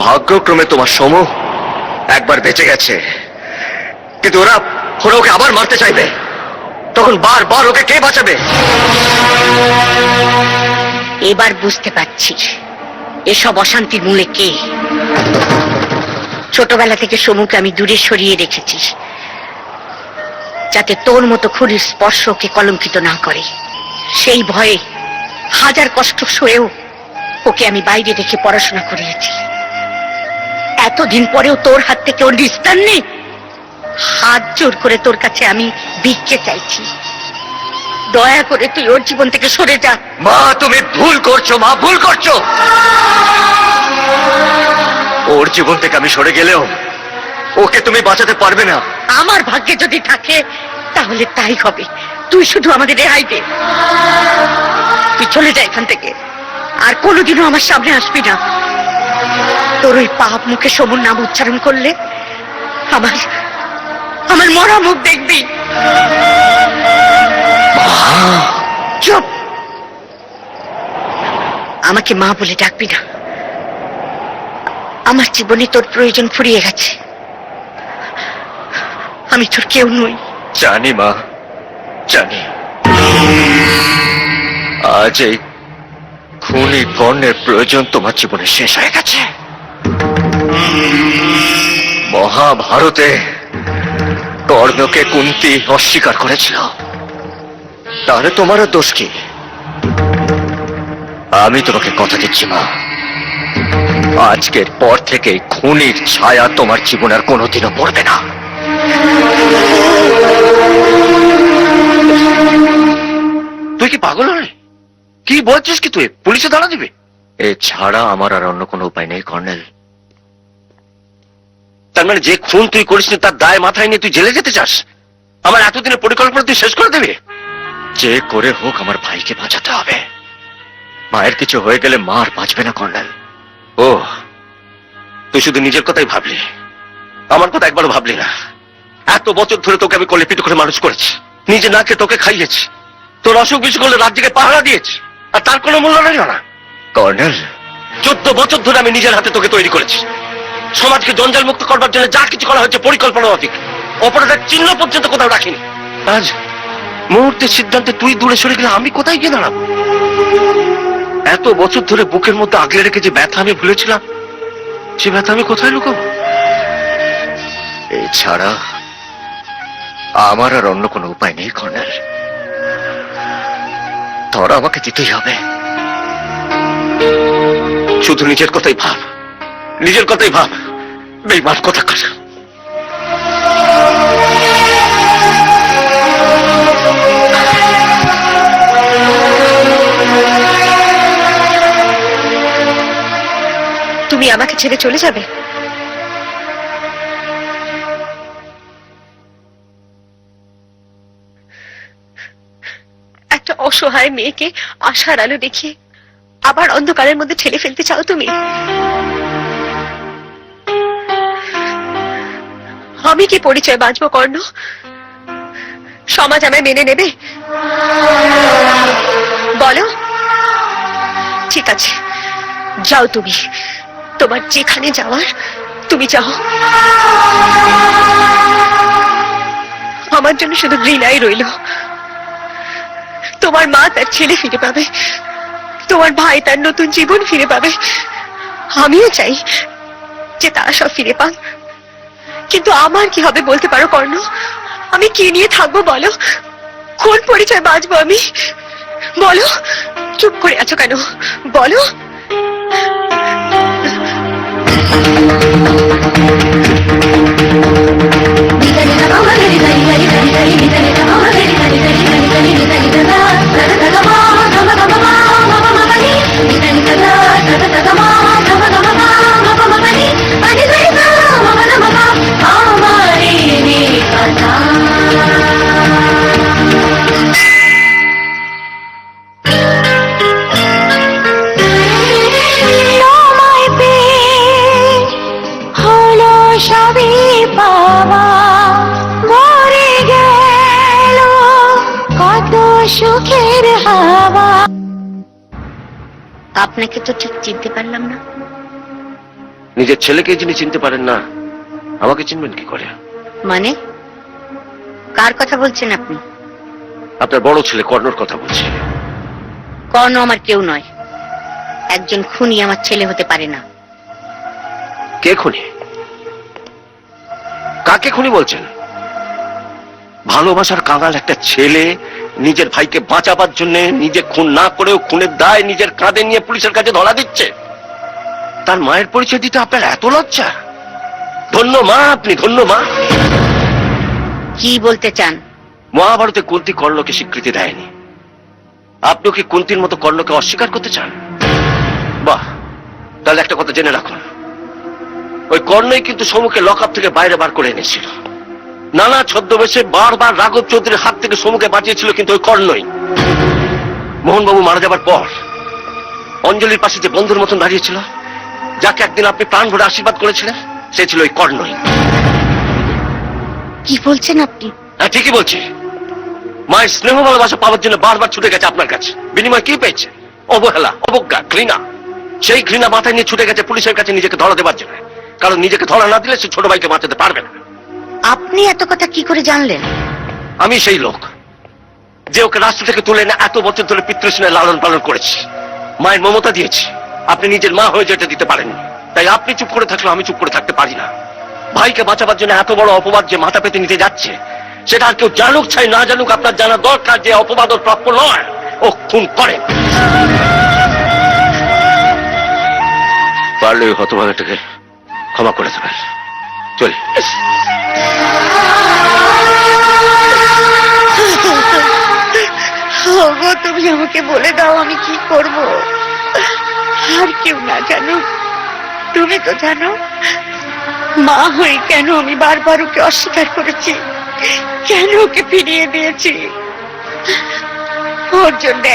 ভাগ্যক্রমে তোমার সমু একবার বেঁচে গেছে, কিন্তু ওরা ওকে আবার মারতে চাইবে, তখন বারবার ওকে কে বাঁচাবে? এবার বুঝতে পারছি এসব অশান্তির মূলে কে। ছোটবেলা থেকে সমুকে আমি দূরে সরিয়ে রেখেছি, যাতে তোর মতো খুনির স্পর্শ ওকে কলঙ্কিত না করে। সেই ভয়ে হাজার কষ্ট সয়েও ওকে আমি বাইরে রেখে পড়াশোনা করিয়েছি। এতদিন পরেও তোর হাত থেকে ওর নিস্তার নেই। হাত জোর করে তোর কাছে আমি ভিক্ষে চাইছি, দয়া করে তুই ওর জীবন থেকে সরে যা। মা, তুমি ভুল করছো মা, ভুল করছো। ওর জীবন থেকে আমি সরে গেলেও ওকে তুমি বাঁচাতে পারবে না। আমার ভাগ্যে যদি থাকে তাহলে তাই হবে। তুই শুধু আমাদের রেহাই দে, তুই চলে যা এখান থেকে, আর কোনোদিনও আমার সামনে আসবি না। তোর ওই পাপ মুখে সমুর নাম উচ্চারণ করলে আমার আমার মরা মুখ দেখবি। চুপ, আমাকে মা বলে ডাকবি না। আমার জীবনে তোর প্রয়োজন ফুরিয়ে গেছে, আমি তোর কেউ নই। জানি মা, জানি। আজ এই খুনি কর্ণের প্রয়োজন তোমার জীবনে শেষ হয়ে গেছে। মহাভারতে কর্ণকে কুন্তী অস্বীকার করেছিল, তাহলে তোমারও দোষ কি? আমি তোমাকে কথা দিচ্ছি মা, আজকের পর থেকে খুনির ছায়া তোমার জীবনে আর কোনোদিনও পড়বে না। তুই কি পাগল হলে? কি বলছিস কি তুই? পুলিশে ধরা দিবে? এছাড়া আমার আর অন্য কোনো উপায় নেই কর্নেল। তার মানে যে খুন তুই করিসনি তার দায় মাথায় নিয়ে তুই জেলে যেতে চাস? আমার এতদিনের পরিকল্পনা তুই শেষ করে দেবে? যে করে হোক আমার ভাইকে বাঁচাতে হবে। মায়ের কিছু হয়ে গেলে মা আর বাঁচবে না কর্নেল। ও, তুই শুধু নিজের কথাই ভাবলি, আমার কথা একবারও ভাবলি না। এত বছর ধরে তোকে আমি কোলে পিঠে করে মানুষ করেছি, নিজে না খেয়ে তোকে খাইয়েছি, তোর অসুখ বিসুখ করলে রাত জেগে পাহারা দিয়েছি, আর তার কোনো মূল্য রইল না। কর্নেল, 14 বছর ধরে আমি নিজের হাতে তোকে তৈরি করেছি। সমাজকে জঞ্জাল মুক্ত করবার জন্য যা কিছু করা হয়েছে পরিকল্পনা মাফিক, অপরাধের চিহ্ন পর্যন্ত কোথাও রাখিনি। আজ মুহূর্তের সিদ্ধান্তে তুই দূরে সরে গেলে আমি কোথায় গিয়ে দাঁড়াবো? এত বছর ধরে বুকের মধ্যে আগলে রেখে যে ব্যথা আমি ভুলেছিলাম, সে ব্যথা আমি কোথায় লুকাবো? এছাড়া আমার আর অন্য কোনো উপায় নেই কর্নেল, ধরা আমাকে দিতেই হবে। শুধু নিজের কথাই ভাব, নিজের কথাই ভাব, বেইমান কথা কাজ। তুমি আমাকে ছেড়ে চলে যাবে? একটা অসহায় মেয়েকে আশার আলো দেখিয়ে আবার অন্ধকারের মধ্যে ঠেলে ফেলতে চাও তুমি? আমি কি পরিচয় বাঁচবো কর্ণ? সমাজ আমায় মেনে নেবে? বলো। ঠিক আছে, যাও তুমি, তোমার যেখানে যাওয়ার তুমি যাও। আমার জন্য শুধু ঘৃণাই রইল। তোমার মা তার ছেলে ফিরে পাবে, তোমার ভাই তার নতুন জীবন ফিরে পাবে, আমিও চাই যে তারা সব ফিরে পান। কিন্তু আমার কি হবে বলতে পারো কর্ণ? আমি কি নিয়ে থাকবো বলো? কোন পরিচয় বাঁচবো আমি? বলো। চুপ করে আছো কেন? বলো। সুখের হাওয়া। আপনাকে তো ঠিক চিনতে পারলাম না। নিজের ছেলেকে যিনি চিনতে পারেন না, আমাকে চিনবেন কি করে? মানে কার কথা বলছেন আপনি? আপনার বড় ছেলে কর্ণর কথা বলছি। কর্ণ আমার কেউ নয়। একজন খুনি আমার ছেলে হতে পারে না। কে খুনি? কাকে খুনি বলছেন? ভালোবাসার কাঙাল একটা ছেলে নিজের ভাইকে বাঁচাবার জন্য নিজে খুন না করেও খুনের দায় নিজের কাঁধে নিয়ে পুলিশের কাছে ধরা দিচ্ছে। তার মায়ের পরিচয় দিতে আপনার এত লজ্জা? ধন্য মা আপনি, ধন্য মা। কি বলতে চান? মহাভারতে কুন্তী কর্ণকে স্বীকৃতি দেয়নি, আপনিও কি কুন্তির মতো কর্ণকে অস্বীকার করতে চান? বাহ, তাহলে একটা কথা জেনে রাখুন, ওই কর্ণই কিন্তু সমুখে লকআপ থেকে বাইরে বার করে এনেছিল। নানা ছদ্মবেশে বারবার রাঘব চৌধুরীর হাত থেকে সমুখে বাঁচিয়েছিল কিন্তু ওই কর্ণই। মোহনবাবু মারা যাবার পর অঞ্জলির পাশে যে বন্ধুর মতন দাঁড়িয়েছিল, যাকে একদিন আপনি প্রাণ ভরে আশীর্বাদ করেছিলেন, সে ছিল ওই কর্ণই। কি বলছেন আপনি? হ্যাঁ, ঠিকই বলছি। মায়ের স্নেহ ভালোবাসা পাওয়ার জন্য বারবার ছুটে গেছে আপনার কাছে, বিনিময় কি পেয়েছে? অবহেলা, অবজ্ঞা, ঘৃণা। সেই ঘৃণা মাথায় নিয়ে ছুটে গেছে পুলিশের কাছে নিজেকে ধরা দেবার জন্য, কারণ নিজেকে ধরা না দিলে সে ছোট ভাইকে বাঁচাতে পারবে না। আপনি এত কথা কি করে জানলেন? আমি সেই লোক যে ওকে রাস্তা থেকে তুলে এনে এত বছর ধরে পিতৃস্নেহে লালন পালন করেছি, মায়ের মমতা দিয়েছি। আপনি নিজের মা হয়ে যেতে দিতে পারেননি, তাই আপনি চুপ করে থাকলেও আমি চুপ করে থাকতে পারি না। ভাইকে বাঁচাবার জন্য এত বড় অপবাদ যে মাথা পেতে নিতে যাচ্ছে, সেটা আর কেউ জানুক চাই না জানুক, আপনার জানা দরকার যে অপবাদ ওর প্রাপ্য নয়, ও খুন করে। পারলে ওই হতভাগাটাকে ক্ষমা করে দেবেন। চল। ওগো, তুমি আমাকে বলে দাও আমি কি করব। আর কেউ না জানুক, তুমি তো জানো। মা হয়ে কেন আমি বারবার ওকে অস্বীকার করেছি, কেন ওকে ফিরিয়ে দিয়েছি। ওর জন্য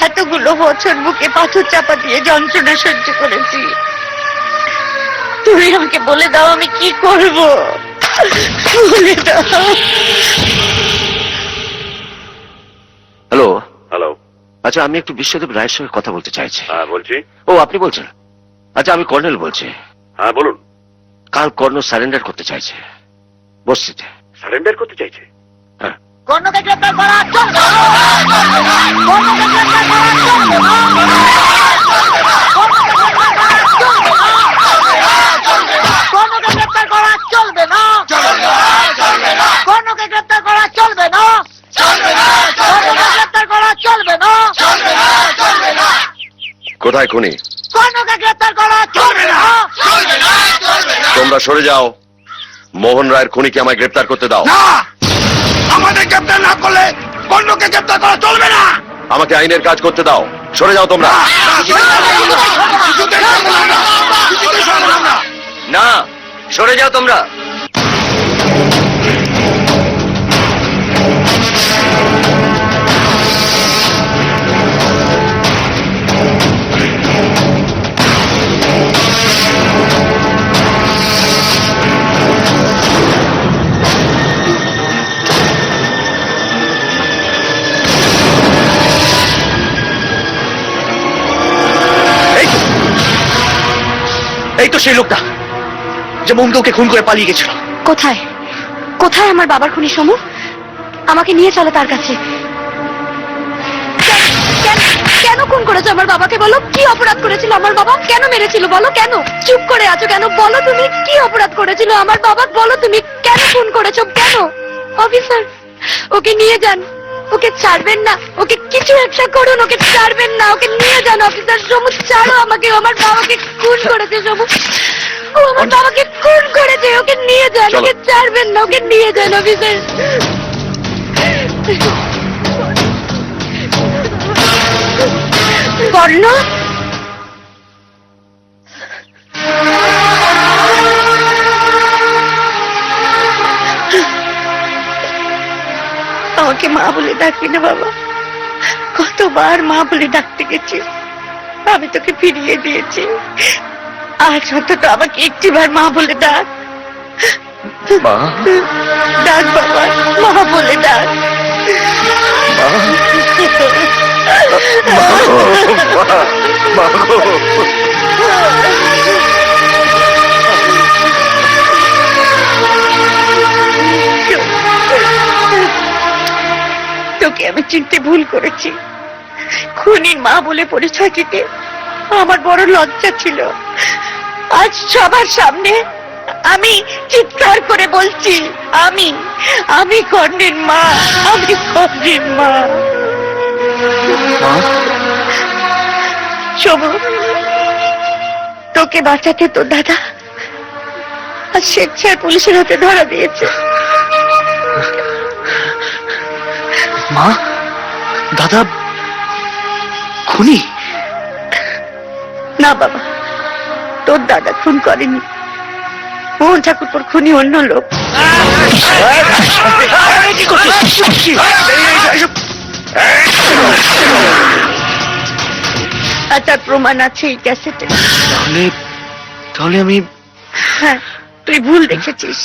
এতগুলো বছর বুকে পাথর চাপা দিয়ে যন্ত্রণা সহ্য করেছি। তুমি আমাকে বলে দাও আমি কি করব, বলে দাও। হ্যালো। হ্যালো। আচ্ছা, আমি একটু বিশ্বদেব রায়ের সঙ্গে কথা বলতে চাইছি। হ্যাঁ, বলছি। ও, আপনি বলছেন? আচ্ছা, আমি কর্নেল বলছি। হ্যাঁ, বলুন। কাল কর্ণ সারেন্ডার করতে চাইছে বস্তিতে। সারেন্ডার করতে চাইছে? হ্যাঁ। কর্ণকে গ্রেপ্তার করা চলবে না। কর্ণকে গ্রেপ্তার করা চলবে না। কর্ণকে গ্রেপ্তার করা চলবে না। কর্ণকে গ্রেপ্তার কোথায় খুনি? কর্ণকে গ্রেপ্তার করা চলবে না। তোমরা সরে যাও। মোহন রায়ের খুনিকে আমায় গ্রেপ্তার করতে দাও। না, আমাদের গ্রেপ্তার না করলে কর্ণকে গ্রেপ্তার করা চলবে না। আমাকে আইনের কাজ করতে দাও। সরে যাও তোমরা। না, সরে যাও তোমরা। এই তো সেই লোকটা যে মোহনকে খুন করে পালিয়ে গেছিল। কোথায় কোথায় আমার বাবার খুনি সমু? আমাকে নিয়ে চলো তার কাছে। কেন খুন করেছো আমার বাবাকে? বলো, কি অপরাধ করেছিল আমার বাবা? কেন মেরেছিল বলো? কেন চুপ করে আছো কেন? বলো তুমি কি অপরাধ করেছিল আমার বাবা? বলো তুমি কেন খুন করেছো? কেন? অফিসার, ওকে নিয়ে যান। ওকে ছাড়বেন না। ওকে কিছু একটা করুন, ওকে ছাড়বেন না। ওকে নিয়ে যান অফিসার। সমু ছাড়ো আমাকে। আমার বাবাকে খুন করেছে সমু। ও আমার বাবাকে খুন করেছে। ওকে নিয়ে যান। চলো। ওকে ছাড়বেন না। ওকে নিয়ে যান অফিসার। কর্ণ, আমাকে মা বলে ডাকবি না বাবা? কতবার মা বলে ডাকতে গেছি, আমি তোকে ফিরিয়ে দিয়েছি। আজ অন্তত আমাকে একটিবার মা বলে ডাক। ডাক বাবা, মা বলে ডাক। তোকে আমি চিনতে ভুল করেছি। খুনির মা বলে পরিচয় দিতে আমার বড় লজ্জা ছিল। আজ সবার সামনে আমি চিৎকার করে বলছি, আমি কর্ণের মা। আমি কর্ণের মা। শোভু, তোকে বাঁচাতে তোর দাদা আর স্বেচ্ছায় পুলিশের হাতে ধরা দিয়েছে। মা, দাদা খুনি? না বাবা, তোর দাদা খুন করেনি। মোহন ঠাকুরপুর খুনি অন্য লোক। আর তার প্রমাণ আছে এই ক্যাসেটে। তাহলে আমি হ্যাঁ, তুই ভুল দেখেছিস।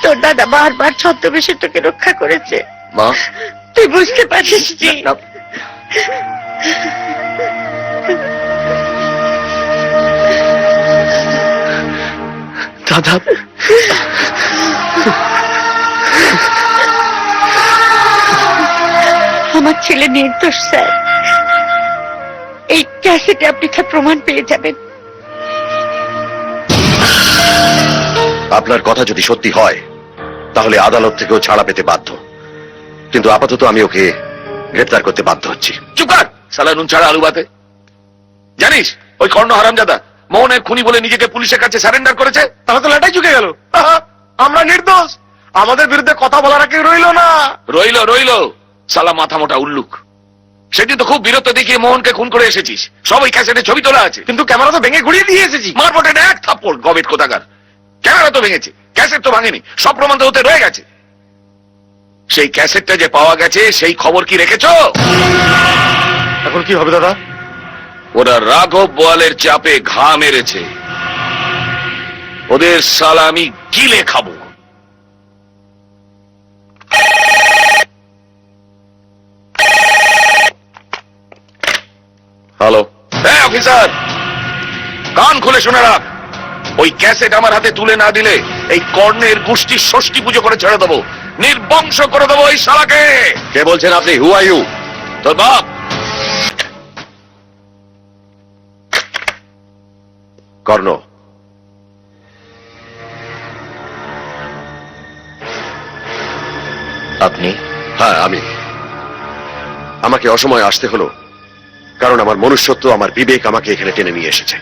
তোর দাদা বারবার ছদ্মবেশে তোকে রক্ষা করেছে। মা, তুই বুঝতে পারছিস কি? দাদা, আমার ছেলে নির্দোষ স্যার। এই ক্যাসেটে আপনি তার প্রমাণ পেয়ে যাবেন। আপনার কথা যদি সত্যি হয় তাহলে আদালত থেকেও ছাড়া পেতে বাধ্য, কিন্তু আপাতত আমি ওকে গ্রেপ্তার করতে বাধ্য হচ্ছি। চুপ কর, শালা নুন ছাড়া আলু ভাতে। জানিস ওই কর্ণ হারামজাদা মোহনের খুনি বলে নিজেকে পুলিশের কাছে সারেন্ডার করেছে। তাহলে তো লেটাই চুকে গেল। আমরা নির্দোষ, আমাদের বিরুদ্ধে কথা বলার আর কেউ রইল না। রইলো শালা মাথা মোটা উল্লুক। সেদিন তো খুব বীরত্ব দেখিয়ে মোহনকে খুন করে এসেছিস। সব ওই ক্যাসেটে ছবি তোলা আছে। কিন্তু ক্যামেরা তো ভেঙে গুড়িয়ে দিয়ে এসেছি। মারবটে না এক থাপ্পড়, গবেট কোথাকার। ক্যামেরা তো ভেঙেছে, ক্যাসেট তো ভাঙেনি। সব প্রমাণ তো হতে রয়ে গেছে। সেই ক্যাসেটটা যে পাওয়া গেছে সেই খবর কি রেখেছো? এখন কি হবে দাদা? ওরা রাঘব বোয়ালের চাপে ঘা মেরেছে। ওদের শালা আমি গিলে খাবো। হ্যালো। হ্যাঁ অফিসার, কান খুলে শুনে রাখ। ওই ক্যাসেট আমার হাতে তুলে না দিলে এই কর্ণের গোষ্ঠীর ষষ্ঠী পুজো করে ছেড়ে দেবো, নির্বংশ করে দেবো এই শালাকে। কে বলছেন আপনি? হু আর ইউ? তোর বাপ। কর্ণ, আপনি? হ্যাঁ আমি। আমাকে অসময়ে আসতে হলো কারণ আমার মনুষ্যত্ব, আমার বিবেক আমাকে এখানে টেনে নিয়ে এসেছে।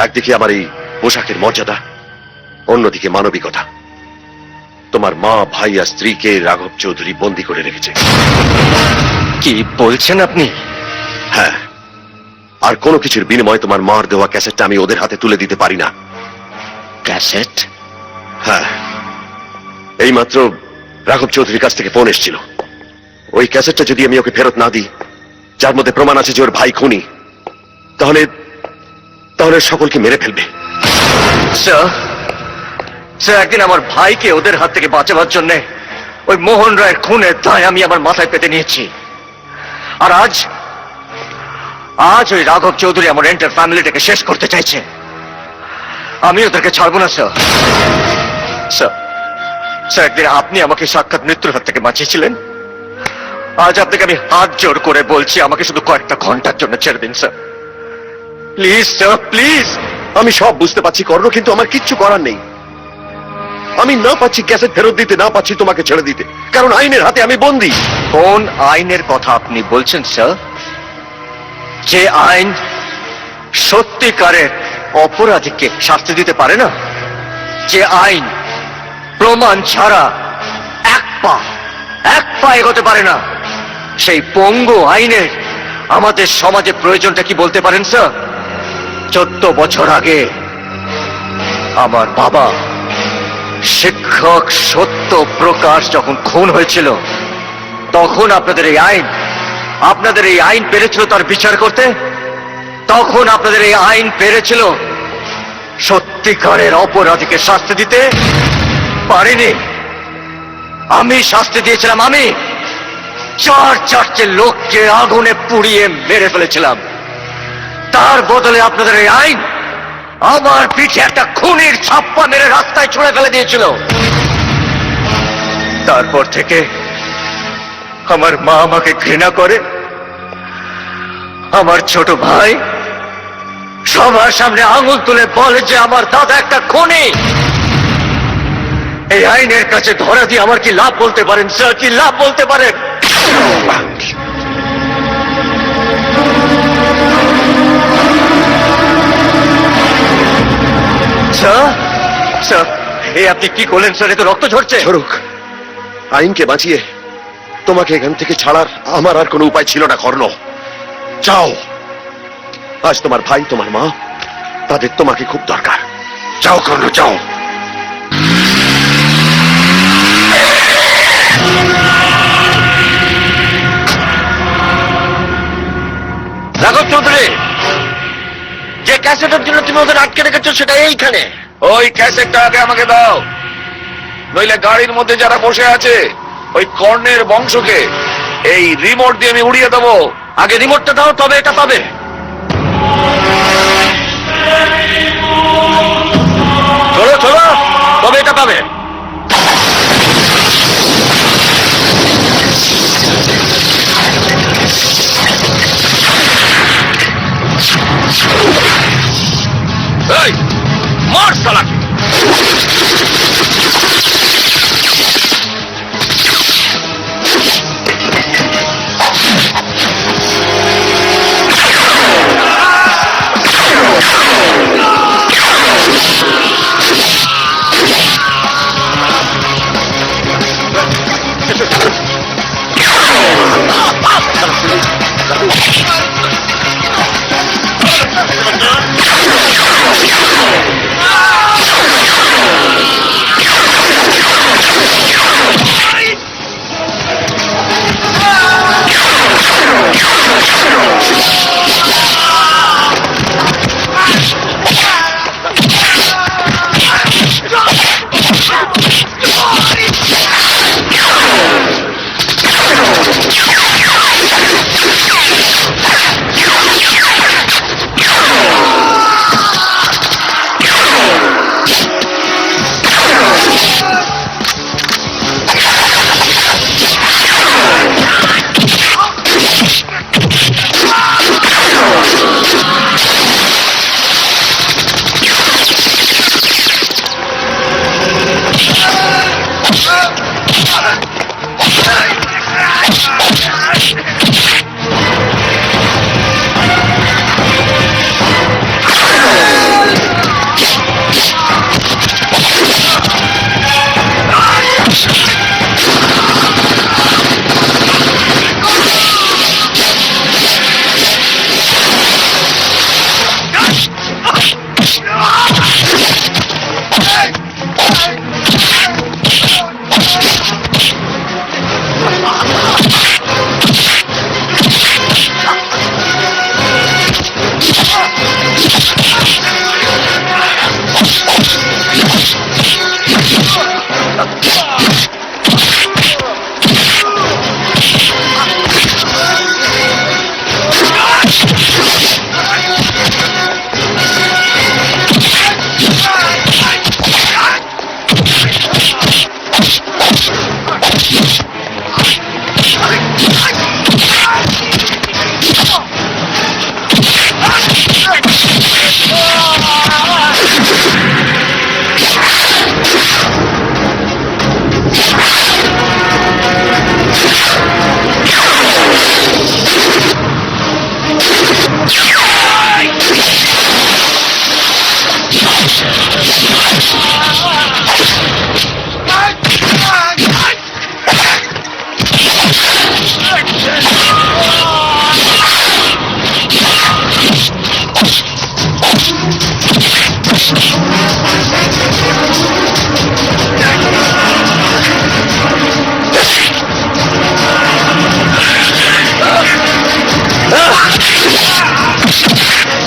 একদিকে আমার এই পোশাকের মর্যাদা, অন্যদিকে মানবিকতা। তোমার মা, ভাই আর স্ত্রীকে রাঘব চৌধুরী বন্দী করে রেখেছে। কি বলছেন আপনি? হ্যাঁ, আর কোনো কিছুর বিনিময়ে তোমার মার দেওয়া ক্যাসেটটা আমি ওদের হাতে তুলে দিতে পারি না। ক্যাসেট? হ্যাঁ, এইমাত্র রাঘব চৌধুরীর কাছ থেকে ফোন এসেছিল। ওই ক্যাসেটটা যদি আমি ওকে ফেরত না দিই, যার মধ্যে প্রমাণ আছে যে ওর ভাই খুনি, তাহলে তাহলে সকলকে মেরে ফেলবে। স্যার, একদিন আমার ভাইকে ওদের হাত থেকে বাঁচাবার জন্য ওই মোহন রায়ের খুনের দায় আমি আমার মাথায় পেতে নিয়েছি। আর আজ ওই রাঘব চৌধুরী আমার এন্টার ফ্যামিলিটাকে শেষ করতে চাইছে। আমি ওদেরকে ছাড়বো না স্যার। স্যার, একদিন আপনি আমাকে সাক্ষাৎ মৃত্যুর হাত থেকে বাঁচিয়েছিলেন। আজ আপনাকে আমি হাত জোর করে বলছি, আমাকে শুধু কয়েকটা ঘন্টার জন্য ছেড়ে দিন স্যার। Please sir, please. আমি সব বুঝতে পারছি কর্ণ, কিন্তু আমার কিচ্ছু করার নেই। আমি না পাচ্ছি ক্যাসেট ফেরত দিতে, না পাচ্ছি তোমাকে ছেড়ে দিতে, কারণ আইনের হাতে আমি বন্দী। কোন আইনের কথা আপনি বলছেন স্যার? যে আইন সত্যিকারের অপরাধীকে শাস্তি দিতে পারে না, যে আইন প্রমাণ ছাড়া এক পা এগোতে পারে না, সেই পঙ্গু আইনের আমাদের সমাজে প্রয়োজনটা কি বলতে পারেন স্যার? 14 বছর আগে আমার বাবা শিক্ষক সত্য প্রকাশ যখন খুন হয়েছিল, তখন আপনাদের এই আইন পেরেছিল তার বিচার করতে। তখন আপনাদের এই আইন পেরেছিল সত্যিকারের অপরাধীকে শাস্তি দিতে পারেনি। আমি শাস্তি দিয়েছিলাম। আমি 4-4টে লোককে আগুনে পুড়িয়ে মেরে ফেলেছিলাম। তার বদলে আপনাদের এই আইন আমার পিঠে একটা খুনির ছাপ্পা মেরে রাস্তায় ছুঁড়ে ফেলে দিয়েছিল। তারপর থেকে আমার মা আমাকে ঘৃণা করে, আমার ছোট ভাই সবার সামনে আঙুল তুলে বলে যে আমার দাদা একটা খুনি। এই আইনের কাছে ধরা দিয়ে আমার কি লাভ বলতে পারেন স্যার? কি লাভ বলতে পারেন? স্যার, এই আপনি কি করলেন স্যার? এ তো রক্ত ঝরছে। ঝরুক, আইনকে বাঁচিয়ে তোমাকে এখান থেকে ছাড়ার আমার আর কোনো উপায় ছিল না কর্ণ। যাও, আজ তোমার ভাই, তোমার মা, তাদের তোমাকে খুব দরকার। যাও কর্ণ, যাও। রাঘব চৌধুরী, যে ক্যাসেটের জন্য তুমি ওদের আটকে রেখেছো সেটা এইখানে। ওই ক্যাসেটটা আগে আমাকে দাও, নইলে গাড়ির মধ্যে যারা বসে আছে ওই কর্ণের বংশকে এই রিমোট দিয়ে আমি উড়িয়ে দেবো। আগে রিমোটটা দাও, তবে এটা পাবে। চলো চলো, তবে এটা পাবে। এই, মার শালাকে।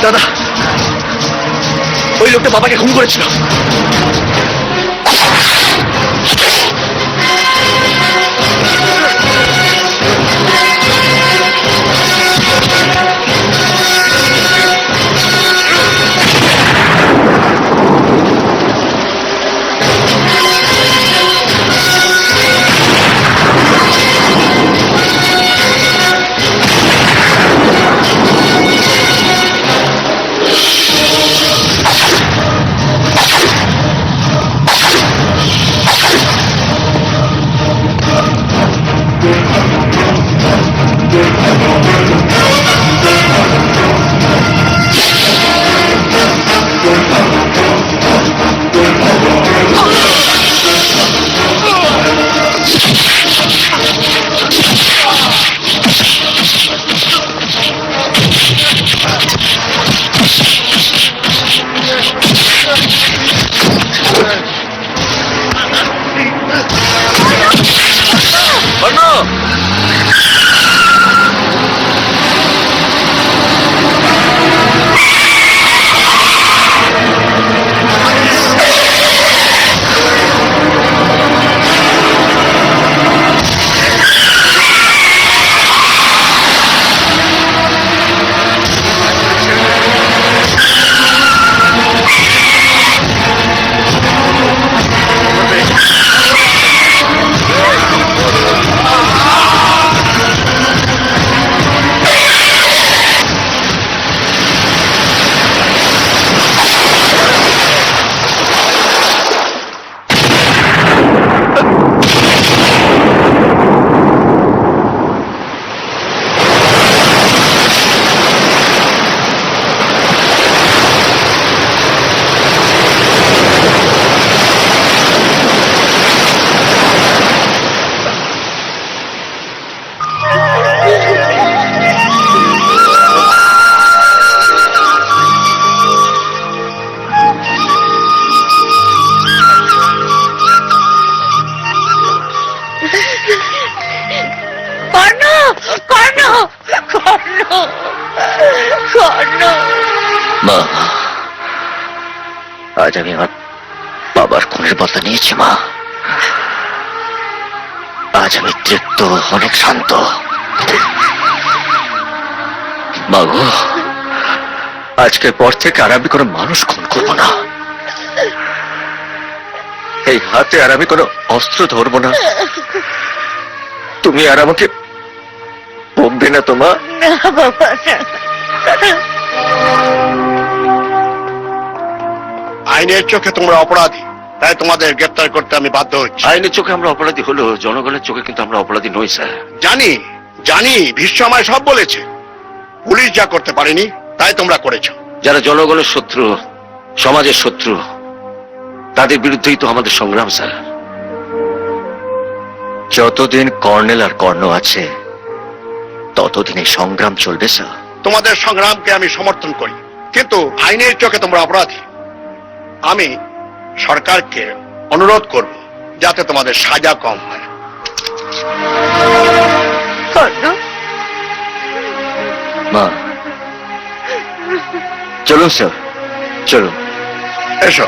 দাদা, ওই লোকটা বাবাকে খুন করেছিল। মা, আজ আমি আমার বাবার খুনের বদলা নিয়েছি মা। আজ আমি তৃপ্ত, অনেক শান্ত। মা গো, আজকের পর থেকে আর আমি কোনো মানুষ খুন করবো না। এই হাতে আর আমি কোনো অস্ত্র ধরবো না। তুমি আর আমাকে বকবে না তো মা? না বাবা, আইনের চোখে তোমরা অপরাধী, তাই তোমাদের গ্রেপ্তার করতে আমি বাধ্য হচ্ছি। আইনের চোখে আমরা অপরাধী হলো, জনগণের চোখে কিন্তু আমরা অপরাধী নই স্যার। জানি জানি, ভীষ্ম আমায় সব বলেছে। পুলিশ যা করতে পারেনি তাই তোমরা করেছো। যারা জনগণের শত্রু, সমাজের শত্রু, তাদের বিরুদ্ধেই তো আমাদের সংগ্রাম স্যার। যতদিন কর্নেল আর কর্ণ আছে ততদিন এই সংগ্রাম চলবে স্যার। তোমাদের সংগ্রামকে আমি সমর্থন করি, কিন্তু আইনের চোখে তোমরা অপরাধী। আমি সরকারকে অনুরোধ করব যাতে তোমাদের সাজা কম হয়। মা চলুন স্যার চলুন। এসো।